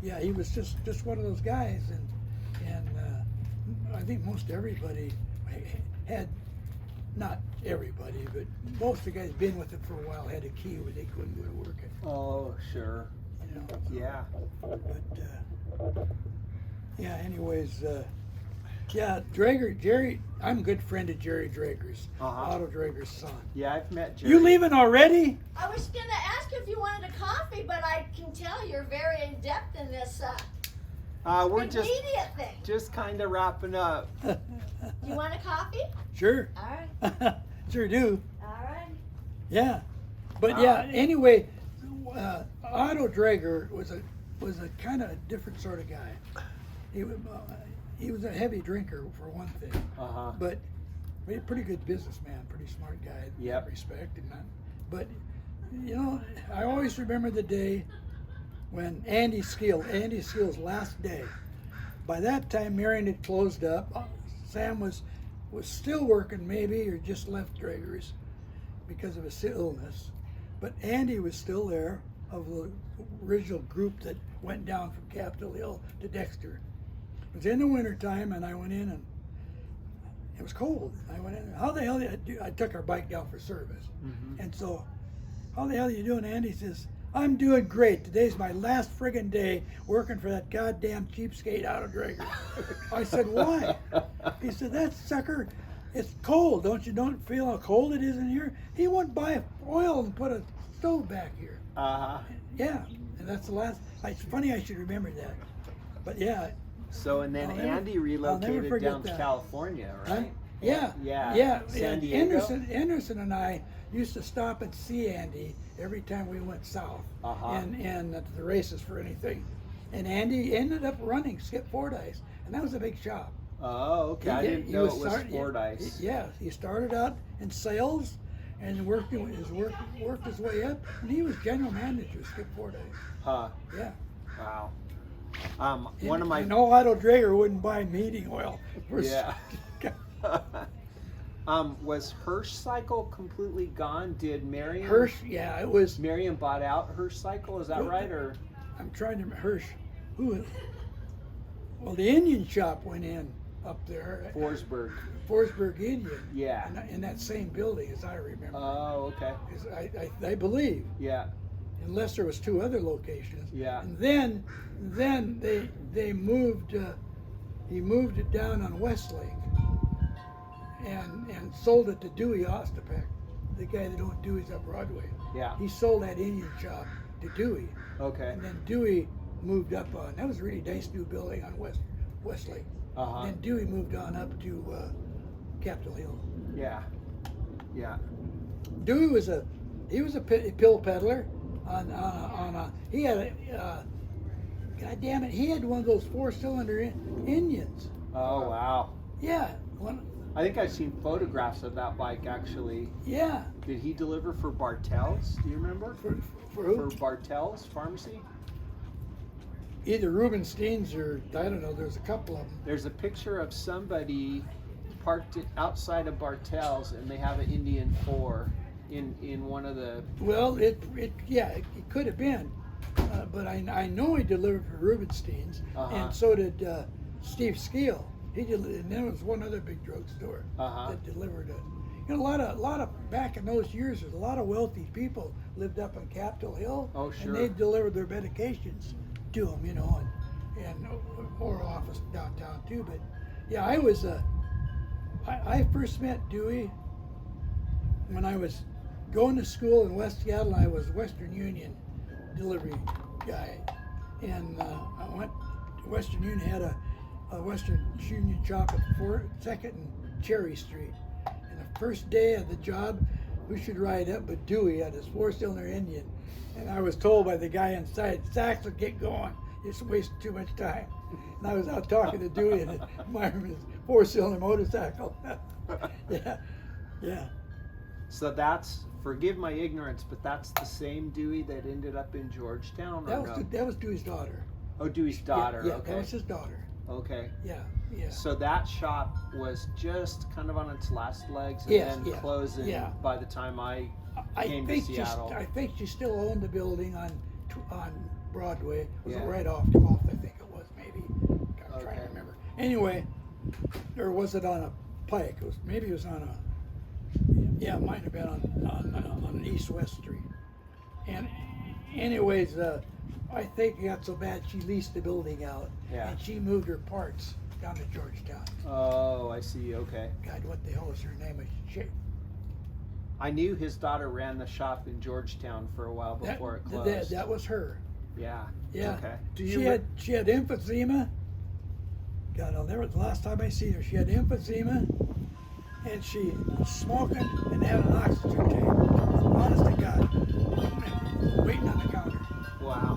yeah, he was just one of those guys. And I think most everybody had, not everybody, but most of the guys been with it for a while had a key where they couldn't go to work. Oh, sure. You know. Yeah. But yeah. Anyways, yeah, Drager, Jerry. I'm a good friend of Jerry Drager's, Otto Drager's son. Yeah, I've met Jerry. You leaving already? I was going to ask if you wanted a coffee, but I can tell you're very in depth in this We're immediate thing. just kind of wrapping up. You want a coffee? Sure. All right. Sure do. All right. Yeah. But yeah. Anyway, Otto Drager was a kind of a different sort of guy. He was a heavy drinker for one thing, but a pretty good businessman, pretty smart guy in that respect. And but you know, I always remember the day when Andy's Skill's last day. By that time, Marion had closed up. Sam was still working, maybe, or just left Drager's because of his illness. But Andy was still there, of the original group that went down from Capitol Hill to Dexter. It was in the wintertime, and I went in, and it was cold. I went in, how the hell did I do? I took our bike down for service. And so, how the hell are you doing? Andy says, I'm doing great. Today's my last friggin' day working for that goddamn cheapskate Otto Drager. I said, why? He said, that sucker, it's cold. Don't feel how cold it is in here? He won't buy oil and put a stove back here. Yeah, and that's the last. It's funny I should remember that. But yeah. So, and then Andy relocated down to California, right? Yeah. San Diego? Anderson and I used to stop and see Andy every time we went south and at the races for anything. And Andy ended up running Skip Fordyce, and that was a big shop. Oh, okay. I didn't know it was Fordyce. Yeah, he started out in sales and worked his way up, and he was general manager of Skip Fordyce. Yeah. Wow. I know Otto Drager wouldn't buy heating oil. Was Hirsch Cycle completely gone? Did Marion? Hirsch, yeah, it was. Marion bought out Hirsch Cycle, is that right? Or I'm trying to remember Hirsch. Well, the Indian shop went in up there. Forsberg Indian. Yeah. In that same building, as I remember. Oh, okay. I believe. Yeah. Unless there was two other locations. Yeah. And then they moved. He moved it down on Westlake. And sold it to Dewey Ostapek, the guy that owned Dewey's up Broadway. Yeah. He sold that Indian shop to Dewey. Okay. And then Dewey moved up on. That was a really nice new building on Westlake. And then Dewey moved on up to Capitol Hill. Yeah. Yeah. Dewey was a pill peddler. He had a God damn it, he had one of those 4-cylinder Indians. Oh wow. Yeah. I think I've seen photographs of that bike actually. Yeah. Did he deliver for Bartell's? Do you remember? For who? For Bartell's Pharmacy? Either Rubenstein's or, I don't know, there's a couple of them. There's a picture of somebody parked outside of Bartell's and they have an Indian 4 in one of the... Well, it could have been. But I know he delivered for Rubenstein's, and so did Steve Skeel. And there was one other big drugstore that delivered it. You know, a lot of back in those years, there's a lot of wealthy people lived up on Capitol Hill. Oh, sure. And they delivered their medications to them, you know, and oral office downtown too. But yeah, I first met Dewey when I was going to school in West Seattle. I was Western Union delivery guy, and I went. Western Union had a Western Union shop at 2nd and Cherry Street. And the first day of the job, who should ride up but Dewey on his 4-cylinder Indian. And I was told by the guy inside, Saxlund, get going. You're just wasting too much time. And I was out talking to Dewey and admiring his 4-cylinder motorcycle. Yeah. So that's, forgive my ignorance, but that's the same Dewey that ended up in Georgetown, or no? That was Dewey's daughter. Oh, Dewey's daughter. Yeah, Okay. that was his daughter. Okay. Yeah, yeah. So that shop was just kind of on its last legs and Yes, then yeah, closing yeah. by the time I I came to think Seattle. I think she still owned the building on Broadway. Was Yeah. it right off 12th? I think it was, maybe. I'm trying to Okay. remember. Anyway, or was it on a pike? Maybe it was on a. Yeah, it might have been on an east-west street. And anyways, I think it got so bad she leased the building out, Yeah. and she moved her parts down to Georgetown. Oh, I see. Okay. God, what the hell was her name? I knew his daughter ran the shop in Georgetown for a while before it closed. That was her. Yeah. Yeah. Okay. She had emphysema. God, I'll never. The last time I seen her, she had emphysema, and she was smoking and had an oxygen tank. Honest to God, waiting on the counter. Wow.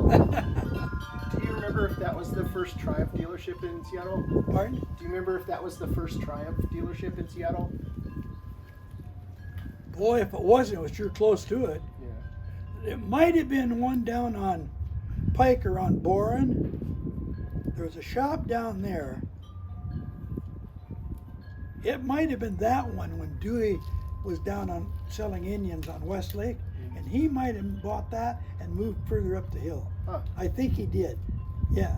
Do you remember if that was the first Triumph dealership in Seattle? Pardon? Do you remember if that was the first Triumph dealership in Seattle? Boy, if it wasn't, it was sure close to it. Yeah. It might have been one down on Pike or on Boren. There was a shop down there. It might have been that one when Dewey was down on selling Indians on Westlake, and he might have bought that and moved further up the hill. Huh. I think he did. Yeah.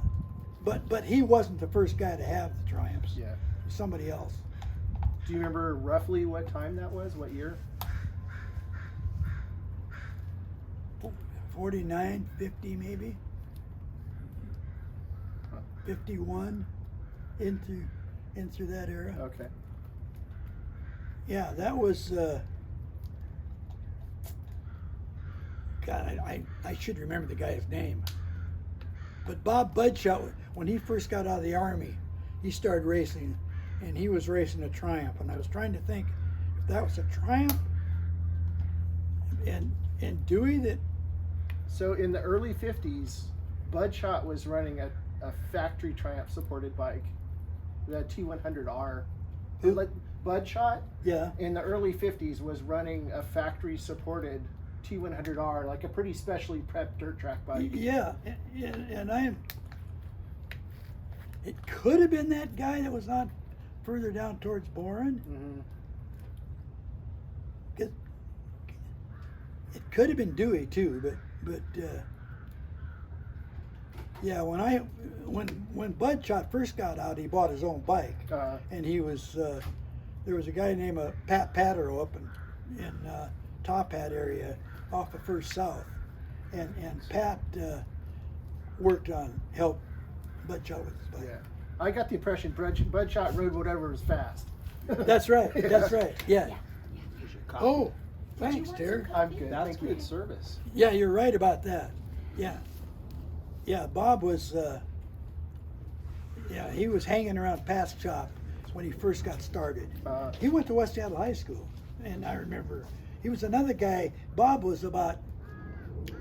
But he wasn't the first guy to have the Triumphs. Yeah. Somebody else. Do you remember roughly what time that was? What year? 49, 50 maybe. 51 into that era. Okay. Yeah, that was God, I should remember the guy's name. But Bob Budshot, when he first got out of the Army, he started racing, and he was racing a Triumph, and I was trying to think if that was a Triumph and Dewey that. So in the early 50s, Budshot was running a factory Triumph supported bike, the T100R. Who? Like Budshot Yeah. in the early 50s was running a factory supported T100R, like a pretty specially prepped dirt track bike. Yeah, and it could have been that guy that was on further down towards Boren. Mm-hmm. It could have been Dewey too, but yeah, when Budshot first got out, he bought his own bike, and he was there was a guy named Pat Patero up in Top Hat area off of First South, and Pat worked on help Budshot with his bike. Yeah, I got the impression Budshot rode whatever was fast. That's right. That's right. Yeah. Here's your coffee. Oh, thanks, Terry. I'm good. That's Thank you. good service. Yeah, you're right about that. Yeah. Yeah, Bob was, he was hanging around Pat's shop when he first got started. He went to West Seattle High School, and I remember he was another guy. Bob was about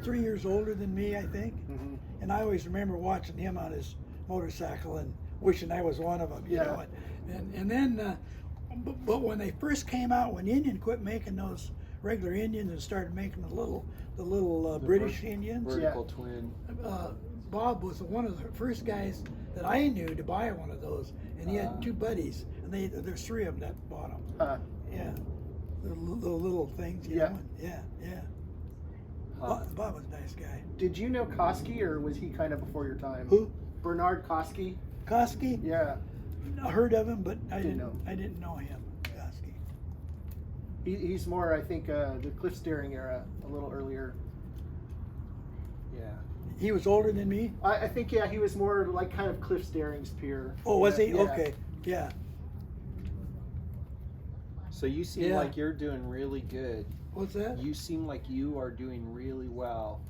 3 years older than me, I think. Mm-hmm. And I always remember watching him on his motorcycle and wishing I was one of them, you Yeah. know. And then, but when they first came out, when Indian quit making those regular Indians and started making the little British Indians, Vertical twin. Bob was one of the first guys that I knew to buy one of those, and he had two buddies, and there's three of them that bought them. Yeah, the little things, you Yeah. know. Yeah. Huh. Bob was a nice guy. Did you know Koski, or was he kind of before your time? Who? Bernard Koski. Koski? Yeah, I heard of him, but I Didn't know. didn't know him. Koski. he's more, I think, the cliff steering era, a little earlier. Yeah. He was older than me. I think, yeah, he was more like kind of Cliff Steering's peer. Oh, was Yeah, he? yeah. Okay. Yeah. So you seem Yeah. like you're doing really good. What's that? You seem like you are doing really well,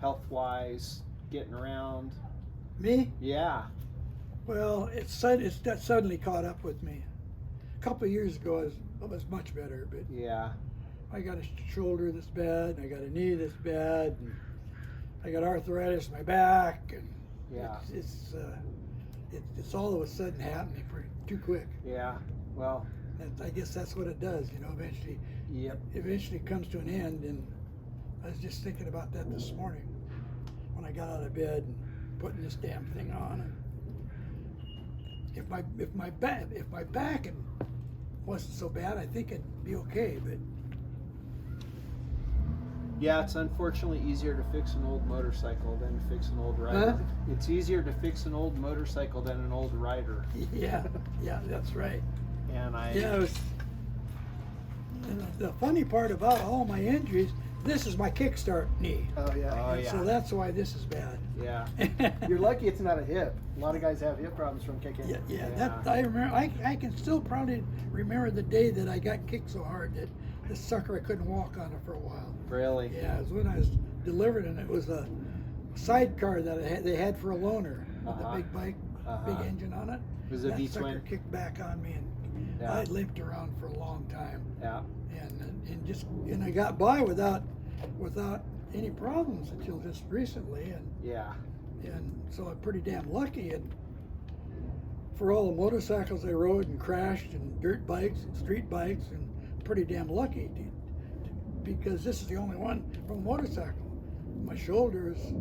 health-wise, getting around. Me? Yeah. Well, it's that suddenly caught up with me. A couple of years ago, I was much better, but Yeah. I got a shoulder that's bad, and I got a knee that's bad, and I got arthritis in my back, and Yeah. it's all of a sudden happening too quick. Yeah. Well, I guess that's what it does, you know. Eventually comes to an end. And I was just thinking about that this morning when I got out of bed and putting this damn thing on. And if my back wasn't so bad, I think it'd be okay. But yeah, it's unfortunately easier to fix an old motorcycle than to fix an old rider. Huh? It's easier to fix an old motorcycle than an old rider. yeah, that's right. And And the funny part about all my injuries, this is my kickstart knee. Oh yeah. Oh, And yeah. So that's why this is bad. Yeah. You're lucky it's not a hip. A lot of guys have hip problems from kicking. Yeah. That I remember. I can still probably remember the day that I got kicked so hard that the sucker I couldn't walk on it for a while. Really? Yeah, it was when I was delivered, and it was a sidecar that they had for a loaner, with the big bike, big engine on it. It was a that sucker V-twin? kicked back on me, and Yeah. I limped around for a long time. Yeah. And I got by without any problems until just recently, Yeah. and so I'm pretty damn lucky. And for all the motorcycles I rode and crashed, and dirt bikes and street bikes, and pretty damn lucky because this is the only one from a motorcycle. My shoulder is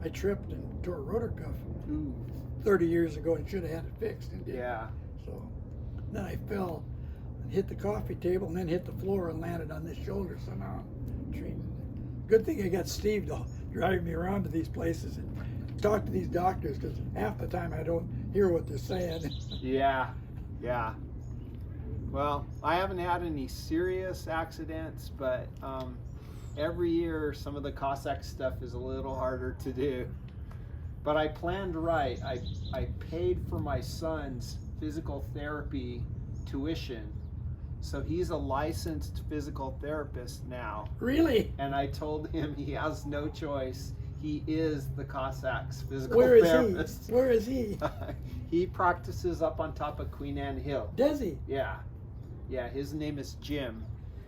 I tripped and tore a rotor cuff Ooh. 30 years ago and should have had it fixed. And didn't. Yeah. So then I fell and hit the coffee table and then hit the floor and landed on this shoulder. So now I'm treating. Good thing I got Steve to drive me around to these places and talk to these doctors, because half the time I don't hear what they're saying. Yeah. Yeah. Well, I haven't had any serious accidents, but every year some of the Cossack stuff is a little harder to do. But I planned right. I paid for my son's physical therapy tuition. So he's a licensed physical therapist now. Really? And I told him he has no choice. He is the Cossacks physical Where is therapist. he? Where is he? He practices up on top of Queen Anne Hill. Does he? Yeah. Yeah, his name is Jim.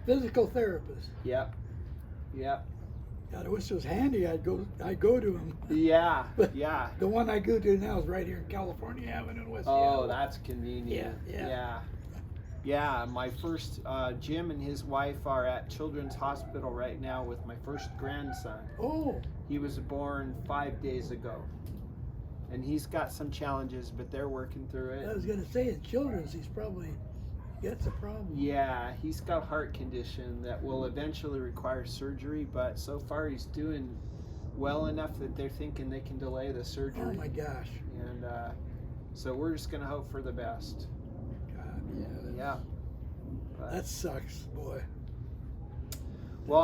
Physical therapist. Yep. Yep. God, I wish it was handy. I'd go to him. Yeah. But Yeah. the one I go to now is right here in California Avenue in West Oh, Seattle. that's convenient. Yeah. Yeah, my first, Jim and his wife are at Children's Hospital right now with my first grandson. Oh, He was born 5 days ago. And he's got some challenges, but they're working through I it. was going to say in children's, he's probably gets a problem. Yeah, he's got a heart condition that will eventually require surgery, but so far he's doing well enough that they're thinking they can delay the surgery. Oh my gosh. And so we're just going to hope for the best. God, yeah. Yeah. But, That sucks, boy. well,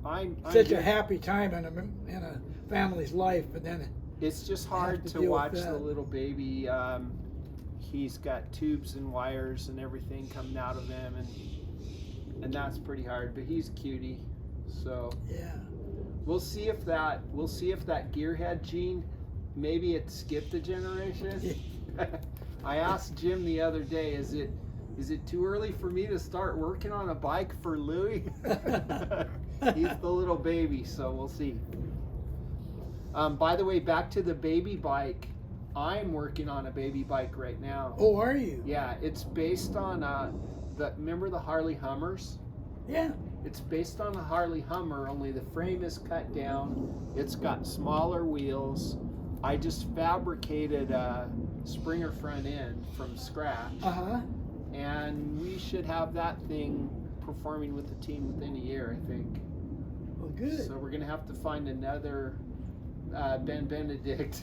I'm Such good. a happy time in a family's life, and then It's just have hard to to deal with watch the that. little baby. He's got tubes and wires and everything coming out of him, and that's pretty hard. But he's a cutie, so yeah. we'll see if that gearhead gene, maybe it skipped a generation. I asked Jim the other day, is it too early for me to start working on a bike for Louie? He's the little baby, so we'll see. By the way, back to the baby bike. I'm working on a baby bike right now. Oh, are you? Yeah, it's based on remember the Harley Hummers? Yeah. It's based on a Harley Hummer, only the frame is cut down. It's got smaller wheels. I just fabricated a Springer front end from scratch. Uh-huh. And we should have that thing performing with the team within a year, I think. Well, good. So we're going to have to find another Ben Benedict,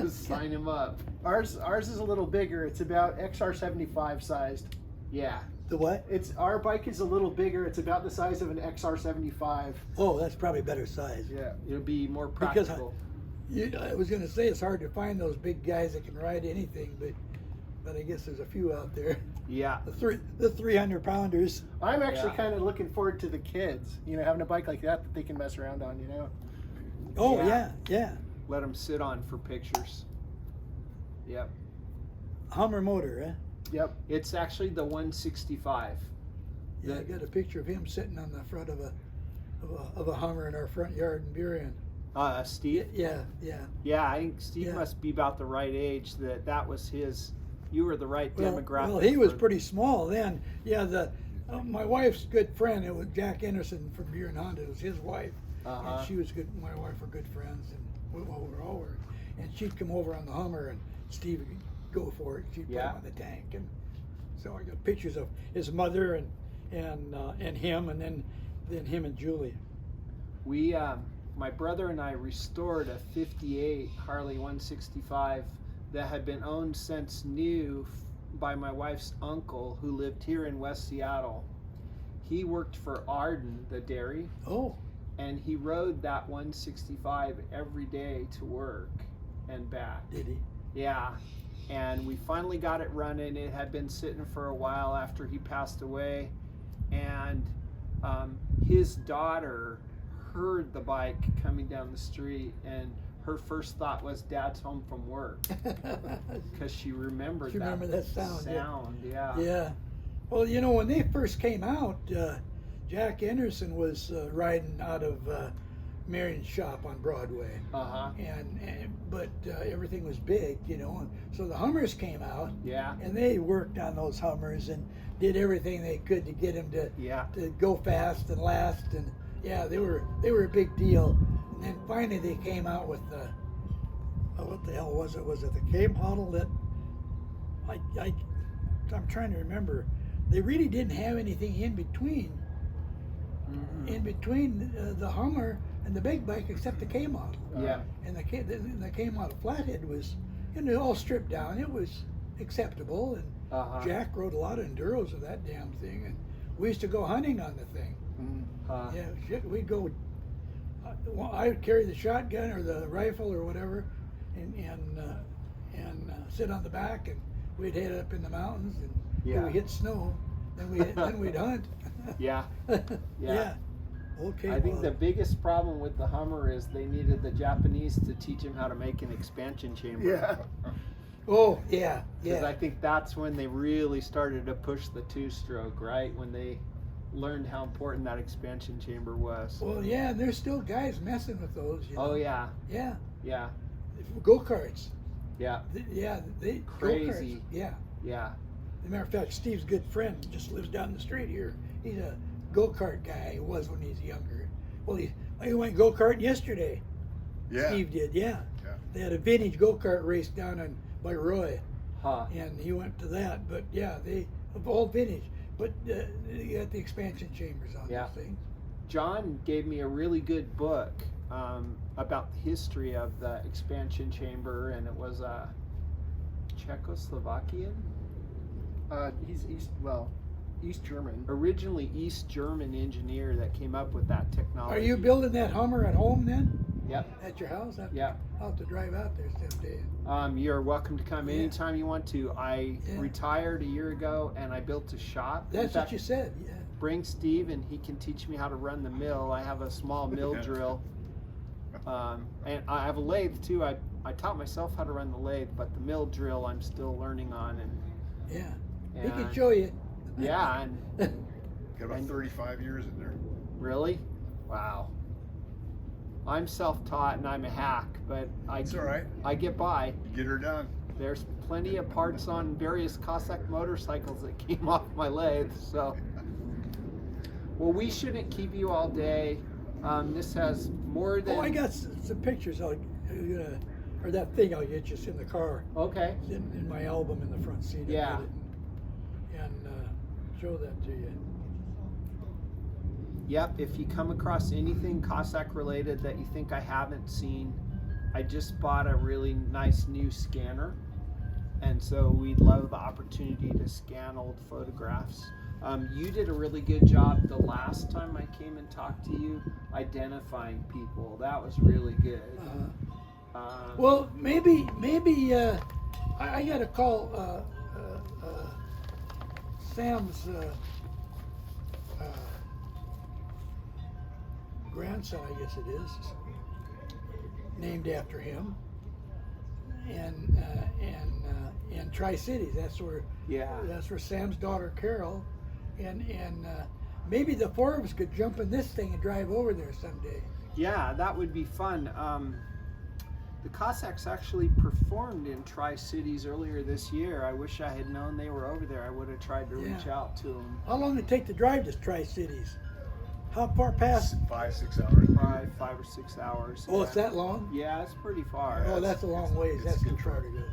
sign him up. Ours is a little bigger. It's about XR75 sized. Yeah. The what? Our bike is a little bigger. It's about the size of an XR75. Oh, that's probably better size. Yeah. It'll be more Because practical. I was going to say it's hard to find those big guys that can ride anything, but I guess there's a few out there. Yeah. The 300 pounders. I'm actually Yeah. kind of looking forward to the kids, having a bike like that they can mess around on, Oh Yeah. yeah. Let them sit on for pictures. Yep. Hummer motor, huh? Yep. It's actually the 165. Yeah, I got a picture of him sitting on the front of a Hummer in our front yard in Burien. Steve? Yeah. Yeah, I think Steve Yeah. must be about the right age that was his you were the right demographic. Well, he was for- pretty small then. Yeah, my wife's good friend, it was Jack Anderson from Buren Honda. It was his wife, and she was good. My wife were good friends, and we were all were. And she'd come over on the Hummer, and Steve would go for it. She'd put him on the tank, and so I got pictures of his mother and him, and then him and Julie. We, my brother and I restored a '58 Harley 165 that had been owned since new by my wife's uncle, who lived here in West Seattle. He worked for Arden, the dairy. Oh. And he rode that 165 every day to work and back. Did he? Yeah. And we finally got it running. It had been sitting for a while after he passed away. And his daughter heard the bike coming down the street, and her first thought was, Dad's home from work. Because she remembered that sound. Yeah. Yeah. Well, you know, when they first came out, Jack Anderson was riding out of Marion's shop on Broadway. But everything was big, you know. And so the Hummers came out. Yeah. And they worked on those Hummers and did everything they could to get them to go fast and last. And yeah, they were a big deal. And then finally they came out with what the hell was it? Was it the K model that I'm trying to remember. They really didn't have anything in between. In between the Hummer and the big bike, except the K model. Yeah. And the K model flathead was, you know, all stripped down. It was acceptable, and Jack rode a lot of enduros of that damn thing, and we used to go hunting on the thing. Yeah, shit, we'd go. I would carry the shotgun or the rifle or whatever, and sit on the back, and we'd head up in the mountains, and when we hit snow, then we'd hunt. Yeah. Yeah. Okay. I think the biggest problem with the Hummer is they needed the Japanese to teach him how to make an expansion chamber. Yeah. Oh, yeah. Because I think that's when they really started to push the two-stroke, right? When they learned how important that expansion chamber was. Well, yeah, and there's still guys messing with those. You know? Oh, yeah. Yeah. Yeah. Go-karts. Yeah. They Crazy. Go-karts. Yeah. Yeah. As a matter of fact, Steve's good friend just lives down the street here. He's a go-kart guy. He was when he was younger. Well, he went go-karting yesterday. Yeah. Steve did, yeah. Yeah. They had a vintage go-kart race down by Roy. Huh. And he went to that. But yeah, they all vintage. But you got the expansion chambers on those things. John gave me a really good book about the history of the expansion chamber, and it was Czechoslovakian? He's East German. Originally East German engineer that came up with that technology. Are you building that Hummer at home then? Yep. At your house? Yeah. I'll have to drive out there someday. You're welcome to come anytime you want to. I retired a year ago, and I built a shop. That's what you said, yeah. Bring Steve, and he can teach me how to run the mill. I have a small mill drill. And I have a lathe too. I taught myself how to run the lathe, but the mill drill I'm still learning on. He can show you. Yeah. Got about 35 years in there. Really? Wow. I'm self-taught and I'm a hack, but It's all right. I get by. Get her done. There's plenty of parts on various Cossack motorcycles that came off my lathe, so. Well, we shouldn't keep you all day. This has more than... Oh, I got some pictures. Or that thing I'll get you in the car. Okay. It's in my album in the front seat. Yeah. And show that to you. Yep, if you come across anything Cossack related that you think I haven't seen, I just bought a really nice new scanner, and so we'd love the opportunity to scan old photographs. You did a really good job the last time I came and talked to you, identifying people. That was really good. Well, maybe I got to call Sam's grandson, I guess it is, named after him, and Tri-Cities. That's where Sam's daughter Carol, and maybe the four of us could jump in this thing and drive over there someday. Yeah, that would be fun. The Cossacks actually performed in Tri-Cities earlier this year. I wish I had known they were over there. I would have tried to reach out to them. How long did it take to drive to Tri-Cities? How far past? 5-6 hours. Probably 5 or 6 hours. Oh, it's that long? Yeah, it's pretty far. Oh, that's a long ways. it's That's good too far to go.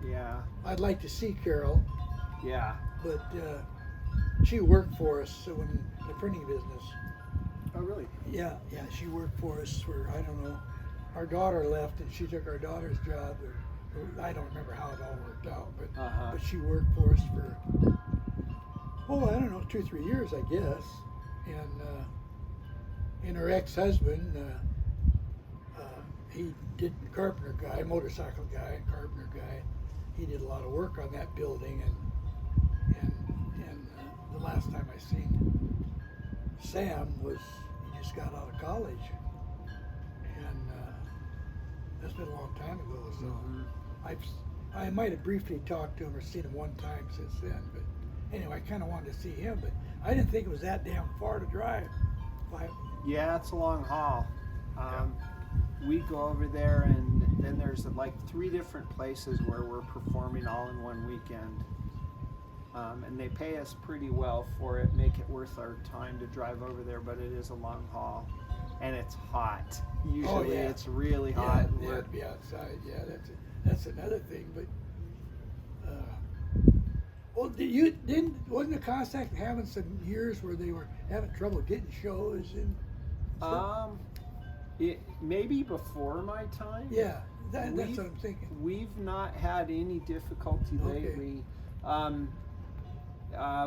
Yeah, I'd like to see Carol, yeah. but she worked for us in the printing business. Oh, really? Yeah, she worked for us for, I don't know, our daughter left and she took our daughter's job. Or I don't remember how it all worked out, but she worked for us for, I don't know, 2-3 years, I guess. And her ex-husband, he did carpenter guy, motorcycle guy, carpenter guy. He did a lot of work on that building, and the last time I seen Sam was he just got out of college, and that's been a long time ago. So I might have briefly talked to him or seen him one time since then. But anyway, I kind of wanted to see him, but I didn't think it was that damn far to drive. Yeah, it's a long haul. We go over there, and then there's like 3 different places where we're performing all in one weekend. And they pay us pretty well for it, make it worth our time to drive over there, but it is a long haul. And it's hot. Usually it's really hot. Yeah, it'd be outside. Yeah, that's another thing. But wasn't the Cossack having some years where they were having trouble getting shows and stuff? Maybe before my time. Yeah, that's what I'm thinking. We've not had any difficulty lately.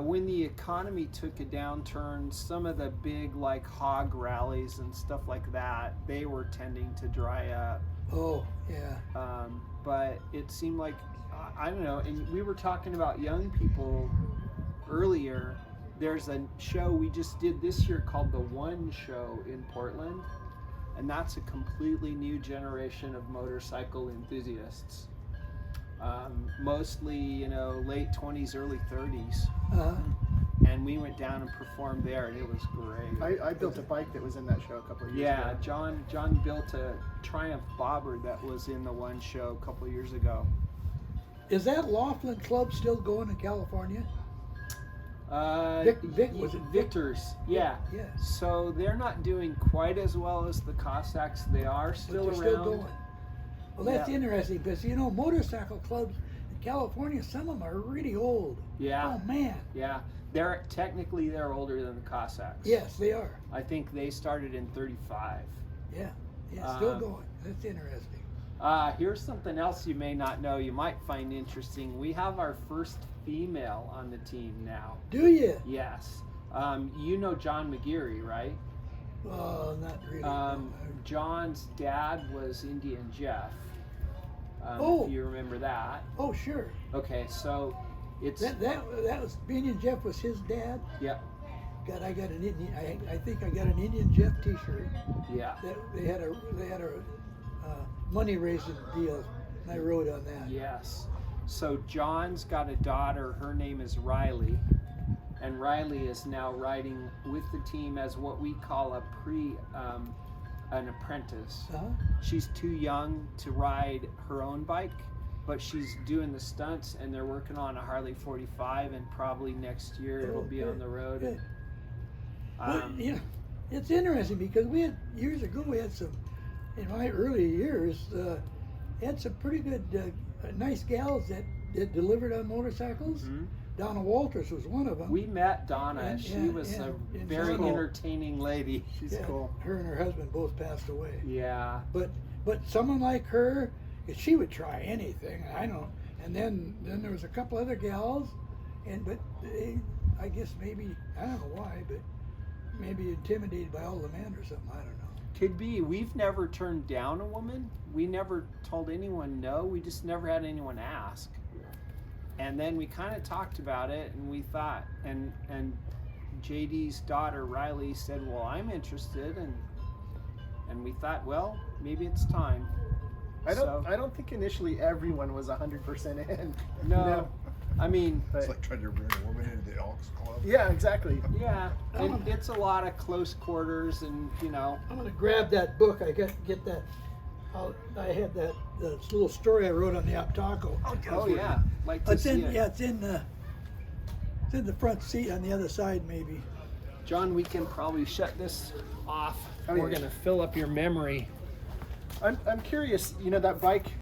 When the economy took a downturn, some of the big like hog rallies and stuff like that, they were tending to dry up. Oh, yeah. But it seemed like, I don't know, and we were talking about young people earlier. There's a show we just did this year called The One Show in Portland, and that's a completely new generation of motorcycle enthusiasts. Mostly, late 20s, early 30s. And we went down and performed there, and it was great. I built a bike that was in that show a couple of years ago. Yeah, John built a Triumph Bobber that was in The One Show a couple of years ago. Is that Laughlin Club still going in California? Was it Victor's? Yeah. Yeah. So they're not doing quite as well as the Cossacks. They are still But around. they're still going. Well, that's interesting because motorcycle clubs in California, some of them are really old. Yeah. Oh man. Yeah. They're older than the Cossacks. Yes, they are. I think they started in 35. Yeah. Yeah, still going. That's interesting. Here's something else you may not know. You might find interesting. We have our first female on the team now. Do you? Yes. You know John McGeary, right? Well, not really. John's dad was Indian Jeff. If you remember that. Oh, sure. Okay, so it's that was Indian Jeff was his dad. Yep. God, I got an Indian. I think I got an Indian Jeff T-shirt. Yeah. They had a money raising deal, and I wrote on that. Yes. So John's got a daughter. Her name is Riley, and Riley is now riding with the team as what we call an apprentice. She's too young to ride her own bike, but she's doing the stunts, and they're working on a Harley 45, and probably next year it'll be on the road. Good. Well, it's interesting because years ago we had some, in my early years, had some pretty good, nice gals that delivered on motorcycles. Mm-hmm. Donna Walters was one of them. We met Donna. She was a very entertaining lady. She's cool. Her and her husband both passed away. Yeah. But someone like her, she would try anything. I know. And then there was a couple other gals, but I guess maybe, I don't know why, but maybe intimidated by all the men or something. I don't know. Could be. We've never turned down a woman. We never told anyone no. We just never had anyone ask. And then we kind of talked about it, and we thought, and JD's daughter Riley said, "Well, I'm interested," and we thought, well, maybe it's time. I don't think initially everyone was 100% in. No. I mean, it's like trying to bring a woman into the Elks Club. Yeah, exactly. Yeah, and it's a lot of close quarters, and I'm gonna grab that book. I get that I had that little story I wrote on the Optaco. Oh yeah, like to It's see in it. yeah, it's in the front seat on the other side maybe. John, we can probably shut this off. Oh, We're yeah. gonna fill up your memory. I'm curious, you know, that bike